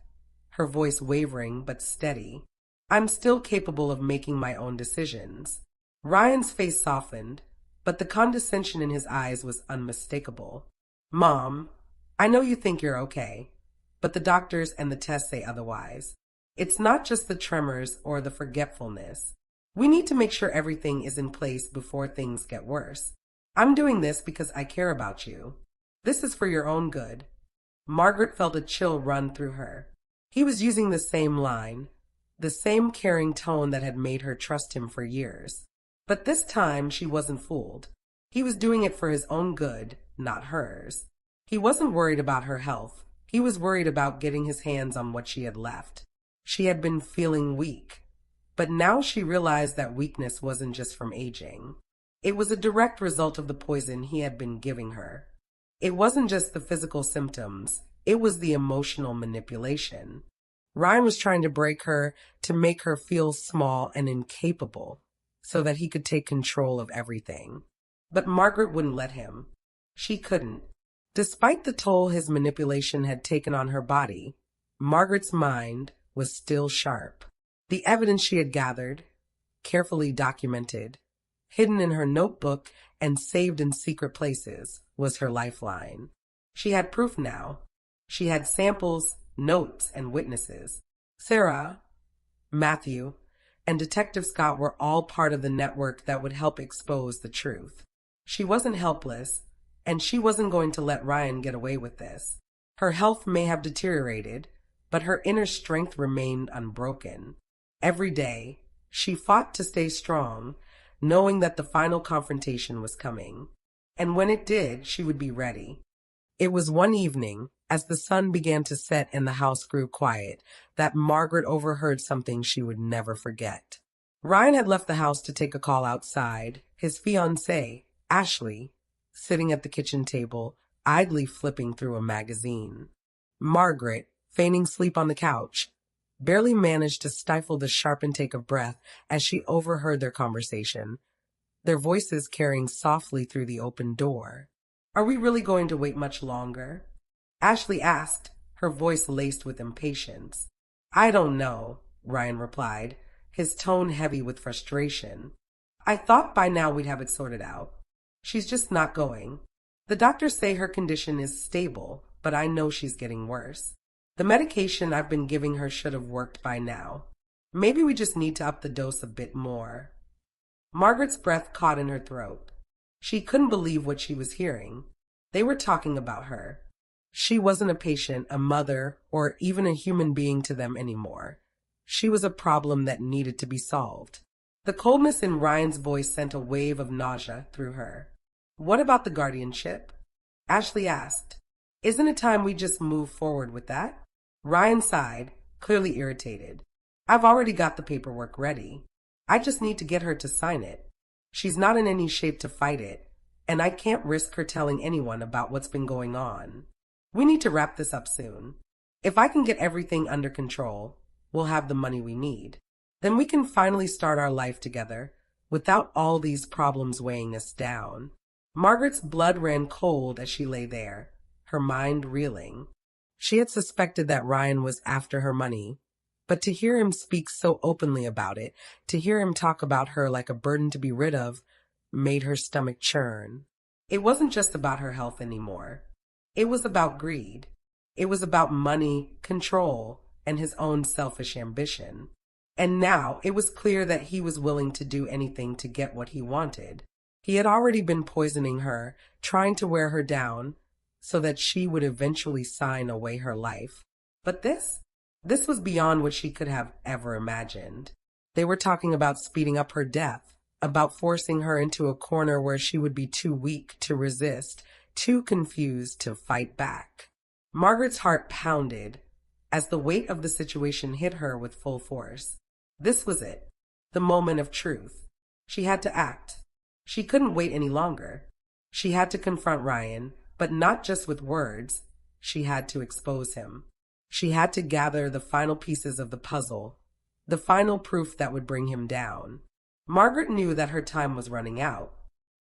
her voice wavering but steady. "I'm still capable of making my own decisions." Ryan's face softened, but the condescension in his eyes was unmistakable. "Mom, I know you think you're okay, but the doctors and the tests say otherwise. It's not just the tremors or the forgetfulness. We need to make sure everything is in place before things get worse. I'm doing this because I care about you. This is for your own good. Margaret felt a chill run through her. He was using the same line, the same caring tone that had made her trust him for years. But this time she wasn't fooled. He was doing it for his own good, not hers. He wasn't worried about her health. He was worried about getting his hands on what she had left. She had been feeling weak, but now she realized that weakness wasn't just from aging. It was a direct result of the poison he had been giving her. It wasn't just the physical symptoms, it was the emotional manipulation. Ryan was trying to break her to make her feel small and incapable so that he could take control of everything. But Margaret wouldn't let him. She couldn't. Despite the toll his manipulation had taken on her body, Margaret's mind was still sharp. The evidence she had gathered, carefully documented, hidden in her notebook and saved in secret places, was her lifeline. She had proof now. She had samples, notes, and witnesses. Sarah, Matthew, and Detective Scott were all part of the network that would help expose the truth. She wasn't helpless, and she wasn't going to let Ryan get away with this. Her health may have deteriorated, but her inner strength remained unbroken. Every day, she fought to stay strong, knowing that the final confrontation was coming. And when it did, she would be ready. It was one evening, as the sun began to set and the house grew quiet, that Margaret overheard something she would never forget. Ryan had left the house to take a call outside. His fiancée, Ashley, sitting at the kitchen table, idly flipping through a magazine. Margaret, feigning sleep on the couch, barely managed to stifle the sharp intake of breath as she overheard their conversation, their voices carrying softly through the open door. "Are we really going to wait much longer?" Ashley asked, her voice laced with impatience. "I don't know," Ryan replied, his tone heavy with frustration. "I thought by now we'd have it sorted out. She's just not going. The doctors say her condition is stable, but I know she's getting worse. The medication I've been giving her should have worked by now. Maybe we just need to up the dose a bit more." Margaret's breath caught in her throat. She couldn't believe what she was hearing. They were talking about her. She wasn't a patient, a mother, or even a human being to them anymore. She was a problem that needed to be solved. The coldness in Ryan's voice sent a wave of nausea through her. "What about the guardianship?" Ashley asked. "Isn't it time we just move forward with that?" Ryan sighed, clearly irritated. "I've already got the paperwork ready. I just need to get her to sign it. She's not in any shape to fight it, and I can't risk her telling anyone about what's been going on. We need to wrap this up soon. If I can get everything under control, we'll have the money we need. Then we can finally start our life together without all these problems weighing us down." Margaret's blood ran cold as she lay there, her mind reeling. She had suspected that Ryan was after her money, but to hear him speak so openly about it, to hear him talk about her like a burden to be rid of, made her stomach churn. It wasn't just about her health anymore. It was about greed. It was about money, control, and his own selfish ambition. And now it was clear that he was willing to do anything to get what he wanted. He had already been poisoning her, trying to wear her down, so that she would eventually sign away her life. But this was beyond what she could have ever imagined. They were talking about speeding up her death, about forcing her into a corner where she would be too weak to resist, too confused to fight back. Margaret's heart pounded as the weight of the situation hit her with full force. This was it, the moment of truth. She had to act. She couldn't wait any longer. She had to confront Ryan, but not just with words. She had to expose him. She had to gather the final pieces of the puzzle, the final proof that would bring him down. Margaret knew that her time was running out.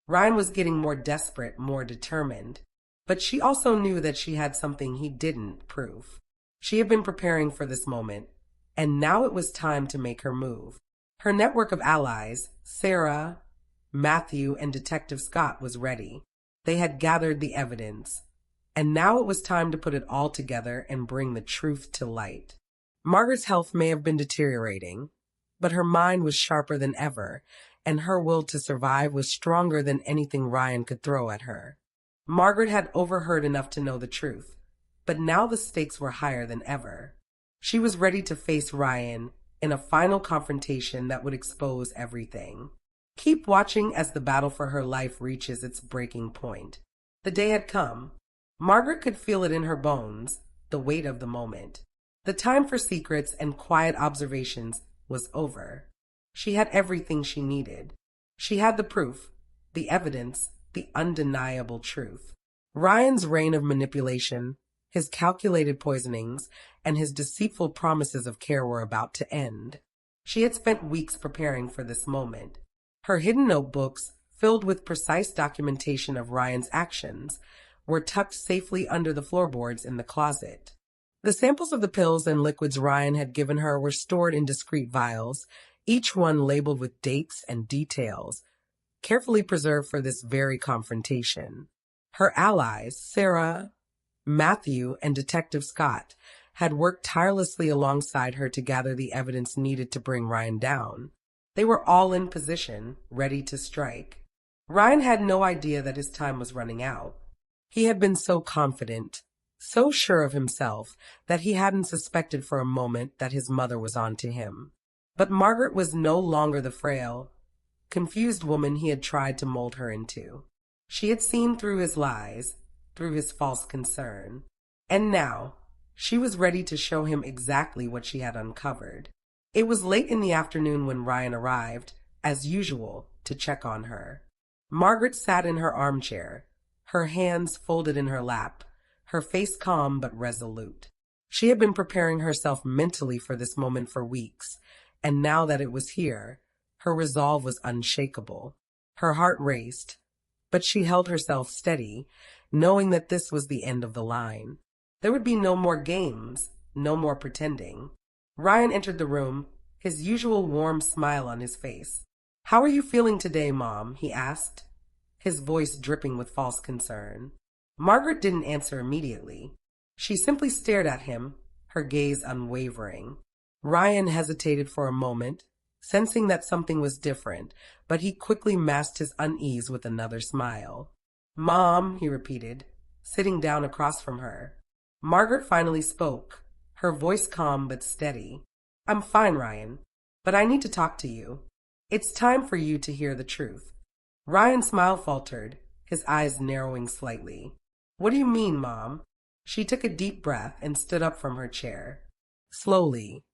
Ryan was getting more desperate, more determined. But she also knew that she had something he didn't prove. She had been preparing for this moment, and now it was time to make her move. Her network of allies, Sarah, Matthew, and Detective Scott, was ready. They had gathered the evidence. and now it was time to put it all together and bring the truth to light. Margaret's health may have been deteriorating, but her mind was sharper than ever, and her will to survive was stronger than anything Ryan could throw at her. Margaret had overheard enough to know the truth, but now the stakes were higher than ever. She was ready to face Ryan in a final confrontation that would expose everything. Keep watching as the battle for her life reaches its breaking point. The day had come. Margaret could feel it in her bones, the weight of the moment. The time for secrets and quiet observations was over. She had everything she needed. She had the proof, the evidence, the undeniable truth. Ryan's reign of manipulation, his calculated poisonings, and his deceitful promises of care were about to end. She had spent weeks preparing for this moment. Her hidden notebooks, filled with precise documentation of Ryan's actions, were tucked safely under the floorboards in the closet. The samples of the pills and liquids Ryan had given her were stored in discreet vials, each one labeled with dates and details, carefully preserved for this very confrontation. Her allies, Sarah, Matthew, and Detective Scott, had worked tirelessly alongside her to gather the evidence needed to bring Ryan down. They were all in position, ready to strike. Ryan had no idea that his time was running out. He had been so confident, so sure of himself, that he hadn't suspected for a moment that his mother was on to him. But Margaret was no longer the frail, confused woman he had tried to mold her into. She had seen through his lies, through his false concern. And now, she was ready to show him exactly what she had uncovered. It was late in the afternoon when Ryan arrived, as usual, to check on her. Margaret sat in her armchair, her hands folded in her lap, her face calm but resolute. She had been preparing herself mentally for this moment for weeks, and now that it was here, her resolve was unshakable. Her heart raced, but she held herself steady, knowing that this was the end of the line. There would be no more games, no more pretending. Ryan entered the room, his usual warm smile on his face. "How are you feeling today, Mom?" he asked, his voice dripping with false concern. Margaret didn't answer immediately. She simply stared at him, her gaze unwavering. Ryan hesitated for a moment, sensing that something was different, but he quickly masked his unease with another smile. "Mom," he repeated, sitting down across from her. Margaret finally spoke, her voice calm but steady. "I'm fine, Ryan, but I need to talk to you. It's time for you to hear the truth." Ryan's smile faltered, his eyes narrowing slightly. "What do you mean, Mom?" She took a deep breath and stood up from her chair. Slowly,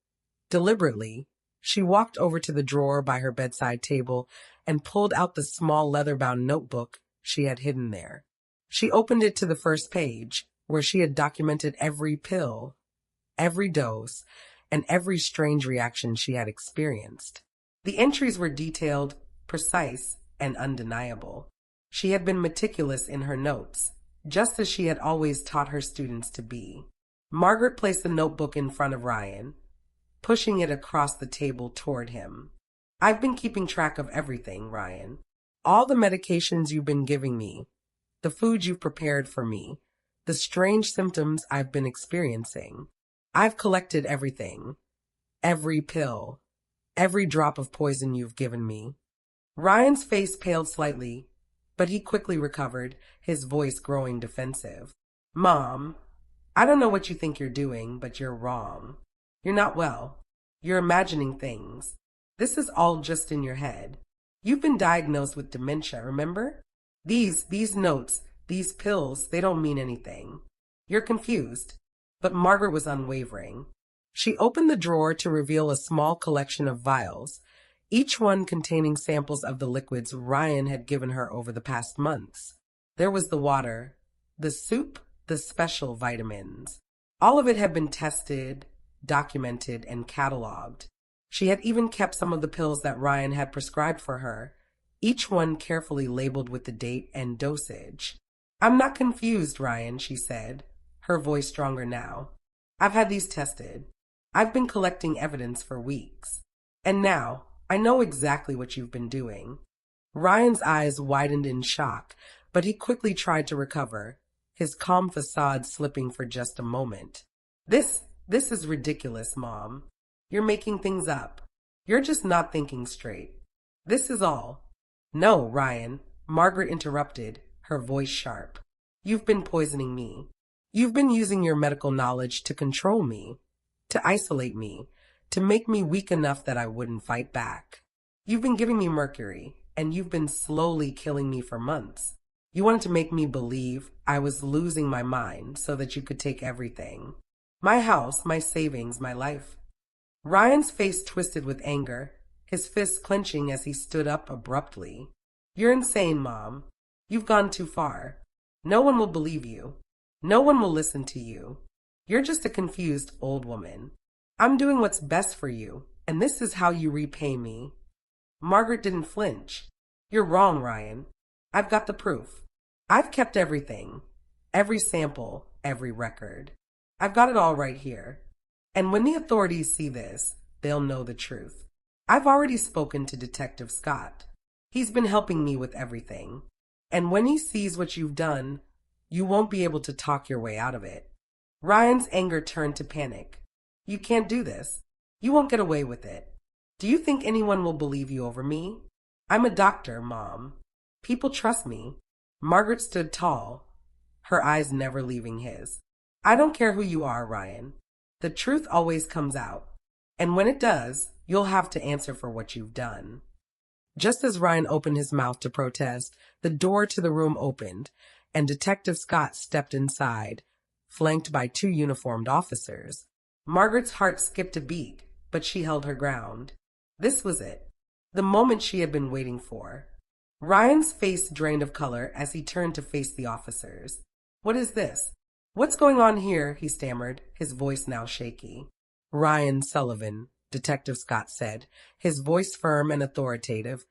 deliberately, she walked over to the drawer by her bedside table and pulled out the small leather-bound notebook she had hidden there. She opened it to the first page, where she had documented every pill, every dose, and every strange reaction she had experienced. The entries were detailed, precise, and undeniable. She had been meticulous in her notes, just as she had always taught her students to be. Margaret placed the notebook in front of Ryan, pushing it across the table toward him. "I've been keeping track of everything, Ryan. All the medications you've been giving me, the food you've prepared for me, the strange symptoms I've been experiencing. I've collected everything. Every pill, every drop of poison you've given me." Ryan's face paled slightly, but he quickly recovered, his voice growing defensive. "Mom, I don't know what you think you're doing, but you're wrong. You're not well. You're imagining things. This is all just in your head. You've been diagnosed with dementia, remember? These notes, these pills, they don't mean anything. You're confused." But Margaret was unwavering. She opened the drawer to reveal a small collection of vials, each one containing samples of the liquids Ryan had given her over the past months. There was the water, the soup, the special vitamins. All of it had been tested, documented, and cataloged. She had even kept some of the pills that Ryan had prescribed for her, each one carefully labeled with the date and dosage. "I'm not confused, Ryan," she said, her voice stronger now. "I've had these tested. I've been collecting evidence for weeks. And now, I know exactly what you've been doing." Ryan's eyes widened in shock, but he quickly tried to recover, his calm facade slipping for just a moment. This is ridiculous, Mom. You're making things up. You're just not thinking straight. This is all. No, Ryan, Margaret interrupted, her voice sharp. You've been poisoning me. You've been using your medical knowledge to control me, to isolate me, to make me weak enough that I wouldn't fight back. You've been giving me mercury, and you've been slowly killing me for months. You wanted to make me believe I was losing my mind so that you could take everything. My house, my savings, my life. Ryan's face twisted with anger, his fists clenching as he stood up abruptly. You're insane, Mom. You've gone too far. No one will believe you. No one will listen to you. You're just a confused old woman. I'm doing what's best for you, and this is how you repay me. Margaret didn't flinch. You're wrong, Ryan. I've got the proof. I've kept everything. Every sample, every record. I've got it all right here. And when the authorities see this, they'll know the truth. I've already spoken to Detective Scott. He's been helping me with everything. And when he sees what you've done, you won't be able to talk your way out of it. Ryan's anger turned to panic. You can't do this. You won't get away with it. Do you think anyone will believe you over me? I'm a doctor, Mom. People trust me. Margaret stood tall, her eyes never leaving his. I don't care who you are, Ryan. The truth always comes out. And when it does, you'll have to answer for what you've done. Just as Ryan opened his mouth to protest, the door to the room opened, and Detective Scott stepped inside, flanked by 2 uniformed officers. Margaret's heart skipped a beat, but she held her ground. This was it, the moment she had been waiting for. Ryan's face drained of color as he turned to face the officers. What is this? What's going on here? He stammered, his voice now shaky. Ryan Sullivan, Detective Scott said, his voice firm and authoritative.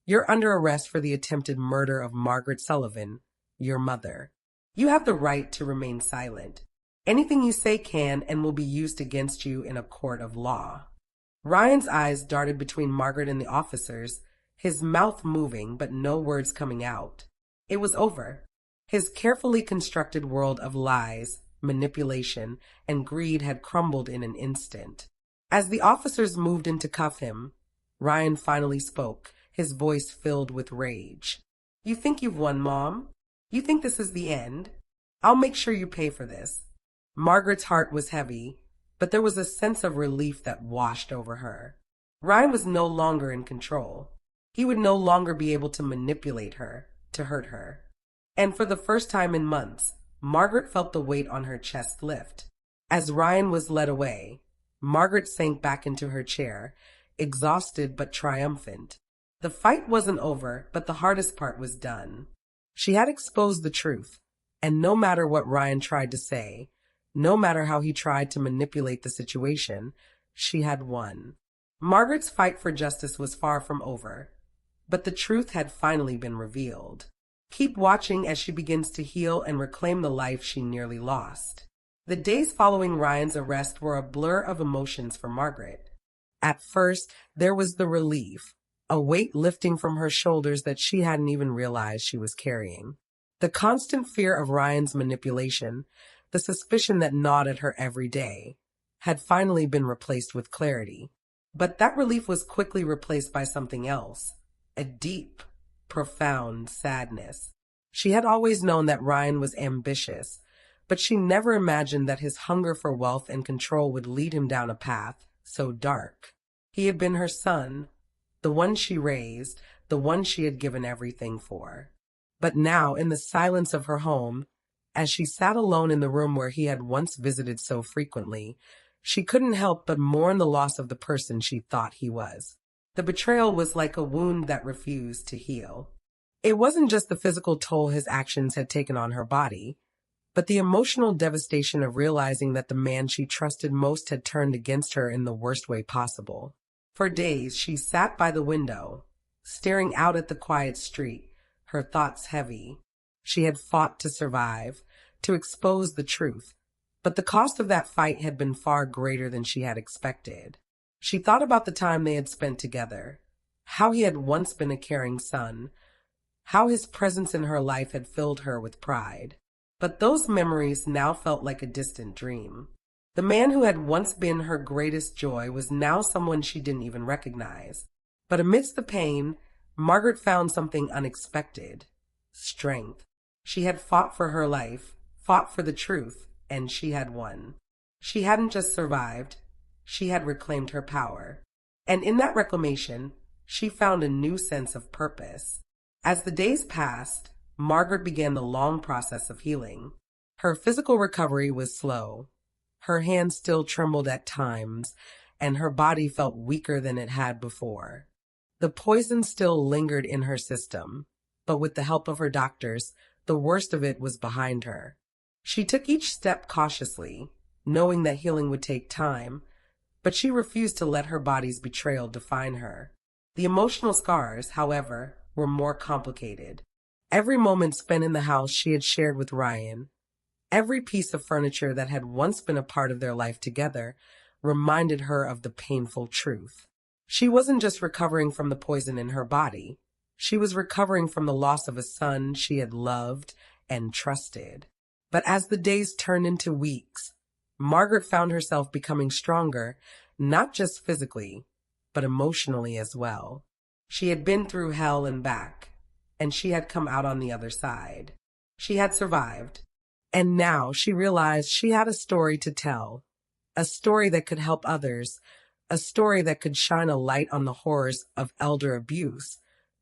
You're under arrest for the attempted murder of Margaret Sullivan, your mother. You have the right to remain silent. Anything you say can and will be used against you in a court of law. Ryan's eyes darted between Margaret and the officers, his mouth moving but no words coming out. It was over. His carefully constructed world of lies, manipulation, and greed had crumbled in an instant. As the officers moved in to cuff him, Ryan finally spoke, his voice filled with rage. You think you've won, Mom? You think this is the end? I'll make sure you pay for this. Margaret's heart was heavy, but there was a sense of relief that washed over her. Ryan was no longer in control. He would no longer be able to manipulate her, to hurt her. And for the first time in months, Margaret felt the weight on her chest lift. As Ryan was led away, Margaret sank back into her chair, exhausted but triumphant. The fight wasn't over, but the hardest part was done. She had exposed the truth, and no matter what Ryan tried to say, no matter how he tried to manipulate the situation, she had won. Margaret's fight for justice was far from over, but the truth had finally been revealed. Keep watching as she begins to heal and reclaim the life she nearly lost. The days following Ryan's arrest were a blur of emotions for Margaret. At first, there was the relief, a weight lifting from her shoulders that she hadn't even realized she was carrying. The constant fear of Ryan's manipulation, the suspicion that gnawed at her every day, had finally been replaced with clarity. But that relief was quickly replaced by something else, a deep, profound sadness. She had always known that Ryan was ambitious, but she never imagined that his hunger for wealth and control would lead him down a path so dark. He had been her son, the one she raised, the one she had given everything for. But now, in the silence of her home, as she sat alone in the room where he had once visited so frequently, she couldn't help but mourn the loss of the person she thought he was. The betrayal was like a wound that refused to heal. It wasn't just the physical toll his actions had taken on her body, but the emotional devastation of realizing that the man she trusted most had turned against her in the worst way possible. For days, she sat by the window, staring out at the quiet street, her thoughts heavy. She had fought to survive, to expose the truth, but the cost of that fight had been far greater than she had expected. She thought about the time they had spent together, how he had once been a caring son, how his presence in her life had filled her with pride. But those memories now felt like a distant dream. The man who had once been her greatest joy was now someone she didn't even recognize. But amidst the pain, Margaret found something unexpected: strength. She had fought for her life, fought for the truth, and she had won. She hadn't just survived, she had reclaimed her power. And in that reclamation, she found a new sense of purpose. As the days passed, Margaret began the long process of healing. Her physical recovery was slow. Her hands still trembled at times, and her body felt weaker than it had before. The poison still lingered in her system, but with the help of her doctors, the worst of it was behind her. She took each step cautiously, knowing that healing would take time, but she refused to let her body's betrayal define her. The emotional scars, however, were more complicated. Every moment spent in the house she had shared with Ryan, every piece of furniture that had once been a part of their life together, reminded her of the painful truth. She wasn't just recovering from the poison in her body. She was recovering from the loss of a son she had loved and trusted. But as the days turned into weeks, Margaret found herself becoming stronger, not just physically, but emotionally as well. She had been through hell and back, and she had come out on the other side. She had survived, and now she realized she had a story to tell, a story that could help others, a story that could shine a light on the horrors of elder abuse,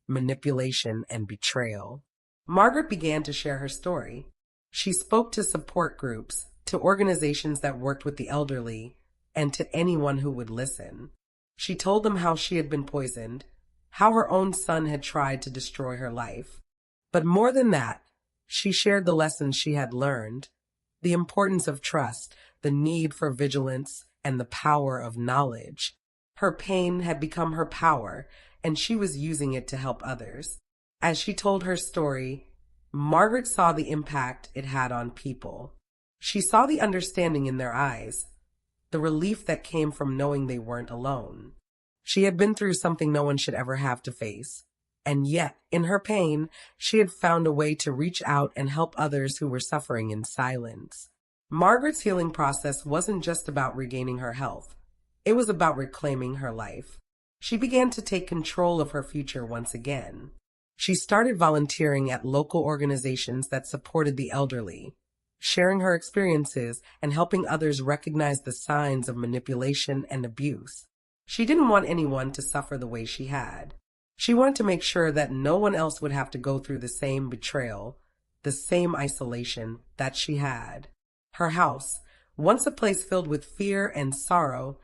manipulation, and betrayal. Margaret began to share her story. She spoke to support groups, to organizations that worked with the elderly, and to anyone who would listen. She told them how she had been poisoned, how her own son had tried to destroy her life. But more than that, she shared the lessons she had learned, the importance of trust, the need for vigilance, and the power of knowledge. Her pain had become her power, and she was using it to help others. As she told her story, Margaret saw the impact it had on people. She saw the understanding in their eyes, the relief that came from knowing they weren't alone. She had been through something no one should ever have to face, and yet, in her pain, she had found a way to reach out and help others who were suffering in silence. Margaret's healing process wasn't just about regaining her health. It was about reclaiming her life. She began to take control of her future once again. She started volunteering at local organizations that supported the elderly, sharing her experiences and helping others recognize the signs of manipulation and abuse. She didn't want anyone to suffer the way she had. She wanted to make sure that no one else would have to go through the same betrayal, the same isolation that she had. Her house, once a place filled with fear and sorrow,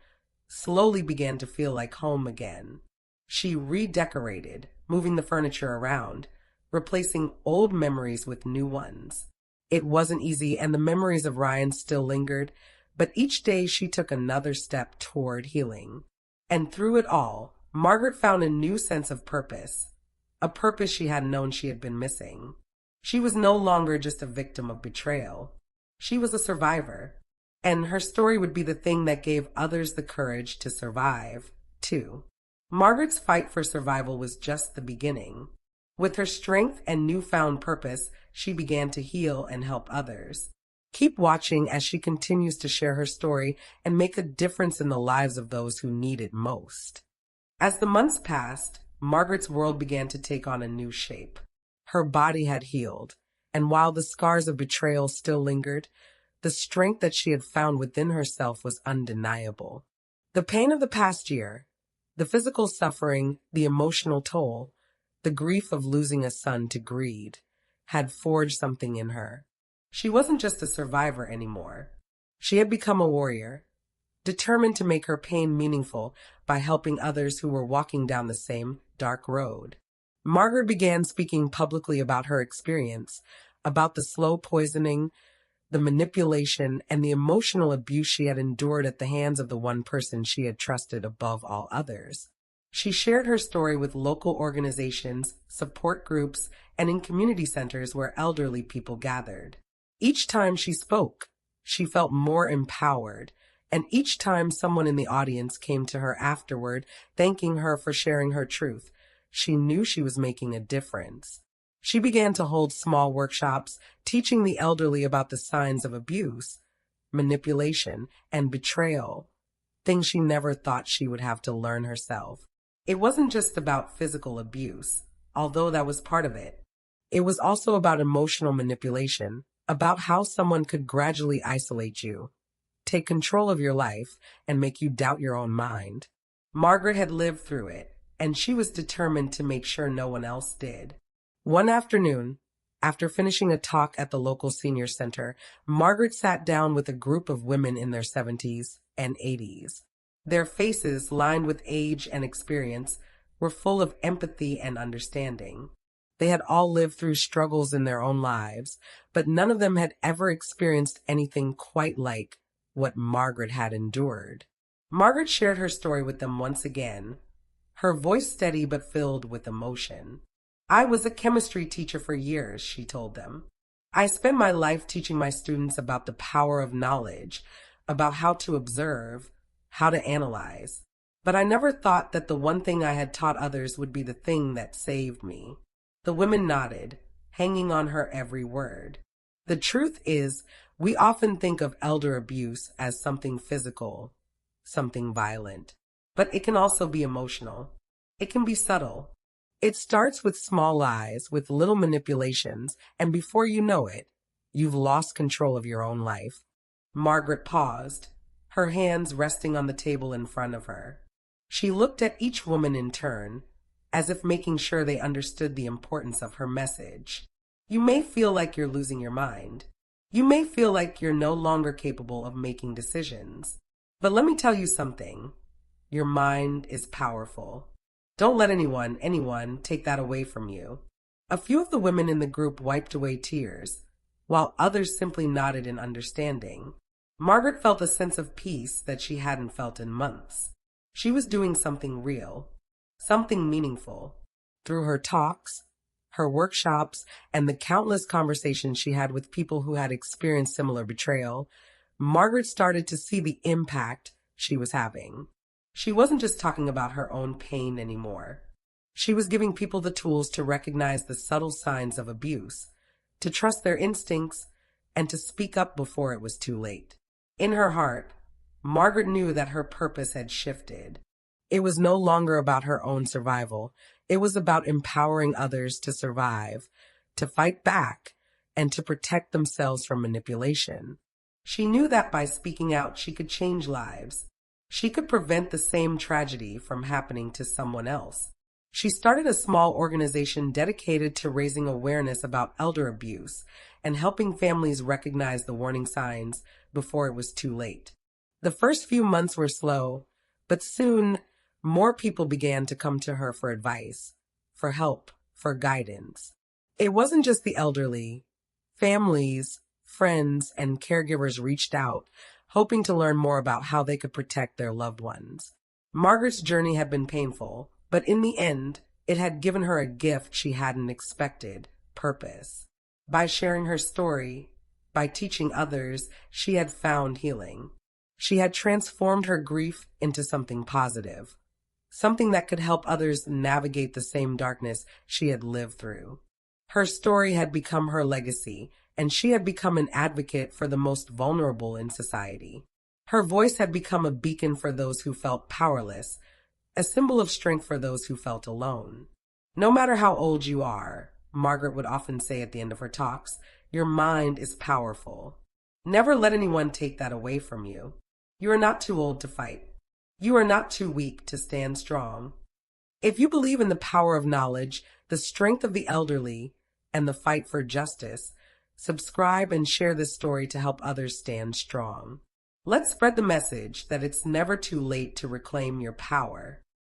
slowly began to feel like home again. She redecorated, moving the furniture around, replacing old memories with new ones. It wasn't easy, and the memories of Ryan still lingered, but each day she took another step toward healing. And through it all, Margaret found a new sense of purpose, a purpose she hadn't known she had been missing. She was no longer just a victim of betrayal. She was a survivor, and her story would be the thing that gave others the courage to survive, too. Margaret's fight for survival was just the beginning. With her strength and newfound purpose, she began to heal and help others. Keep watching as she continues to share her story and make a difference in the lives of those who need it most. As the months passed, Margaret's world began to take on a new shape. Her body had healed, and while the scars of betrayal still lingered, the strength that she had found within herself was undeniable. The pain of the past year, the physical suffering, the emotional toll, the grief of losing a son to greed, had forged something in her. She wasn't just a survivor anymore. She had become a warrior, determined to make her pain meaningful by helping others who were walking down the same dark road. Margaret began speaking publicly about her experience, about the slow poisoning, the manipulation, and the emotional abuse she had endured at the hands of the one person she had trusted above all others. She shared her story with local organizations, support groups, and in community centers where elderly people gathered. Each time she spoke, she felt more empowered, and each time someone in the audience came to her afterward, thanking her for sharing her truth, she knew she was making a difference. She began to hold small workshops, teaching the elderly about the signs of abuse, manipulation, and betrayal, things she never thought she would have to learn herself. It wasn't just about physical abuse, although that was part of it. It was also about emotional manipulation, about how someone could gradually isolate you, take control of your life, and make you doubt your own mind. Margaret had lived through it, and she was determined to make sure no one else did. One afternoon, after finishing a talk at the local senior center, Margaret sat down with a group of women in their 70s and 80s. Their faces, lined with age and experience, were full of empathy and understanding. They had all lived through struggles in their own lives, but none of them had ever experienced anything quite like what Margaret had endured. Margaret shared her story with them once again, her voice steady but filled with emotion. "I was a chemistry teacher for years," she told them. "I spent my life teaching my students about the power of knowledge, about how to observe, how to analyze. But I never thought that the one thing I had taught others would be the thing that saved me." The women nodded, hanging on her every word. The truth is, we often think of elder abuse as something physical, something violent. But it can also be emotional. It can be subtle. It starts with small lies, with little manipulations, and before you know it, you've lost control of your own life. Margaret paused, her hands resting on the table in front of her. She looked at each woman in turn, as if making sure they understood the importance of her message. You may feel like you're losing your mind. You may feel like you're no longer capable of making decisions. But let me tell you something. Your mind is powerful. Don't let anyone take that away from you. A few of the women in the group wiped away tears, while others simply nodded in understanding. Margaret felt a sense of peace that she hadn't felt in months. She was doing something real, something meaningful. Through her talks, her workshops, and the countless conversations she had with people who had experienced similar betrayal, Margaret started to see the impact she was having. She wasn't just talking about her own pain anymore. She was giving people the tools to recognize the subtle signs of abuse, to trust their instincts, and to speak up before it was too late. In her heart, Margaret knew that her purpose had shifted. It was no longer about her own survival. It was about empowering others to survive, to fight back, and to protect themselves from manipulation. She knew that by speaking out, she could change lives. She could prevent the same tragedy from happening to someone else. She started a small organization dedicated to raising awareness about elder abuse and helping families recognize the warning signs before it was too late. The first few months were slow, but soon more people began to come to her for advice, for help, for guidance. It wasn't just the elderly. Families, friends, and caregivers reached out, hoping to learn more about how they could protect their loved ones. Margaret's journey had been painful, but in the end, it had given her a gift she hadn't expected: purpose. By sharing her story, by teaching others, she had found healing. She had transformed her grief into something positive, something that could help others navigate the same darkness she had lived through. Her story had become her legacy, and she had become an advocate for the most vulnerable in society. Her voice had become a beacon for those who felt powerless, a symbol of strength for those who felt alone. No matter how old you are, Margaret would often say at the end of her talks, your mind is powerful. Never let anyone take that away from you. You are not too old to fight. You are not too weak to stand strong. If you believe in the power of knowledge, the strength of the elderly, and the fight for justice, subscribe and share this story to help others stand strong. Let's spread the message that it's never too late to reclaim your power.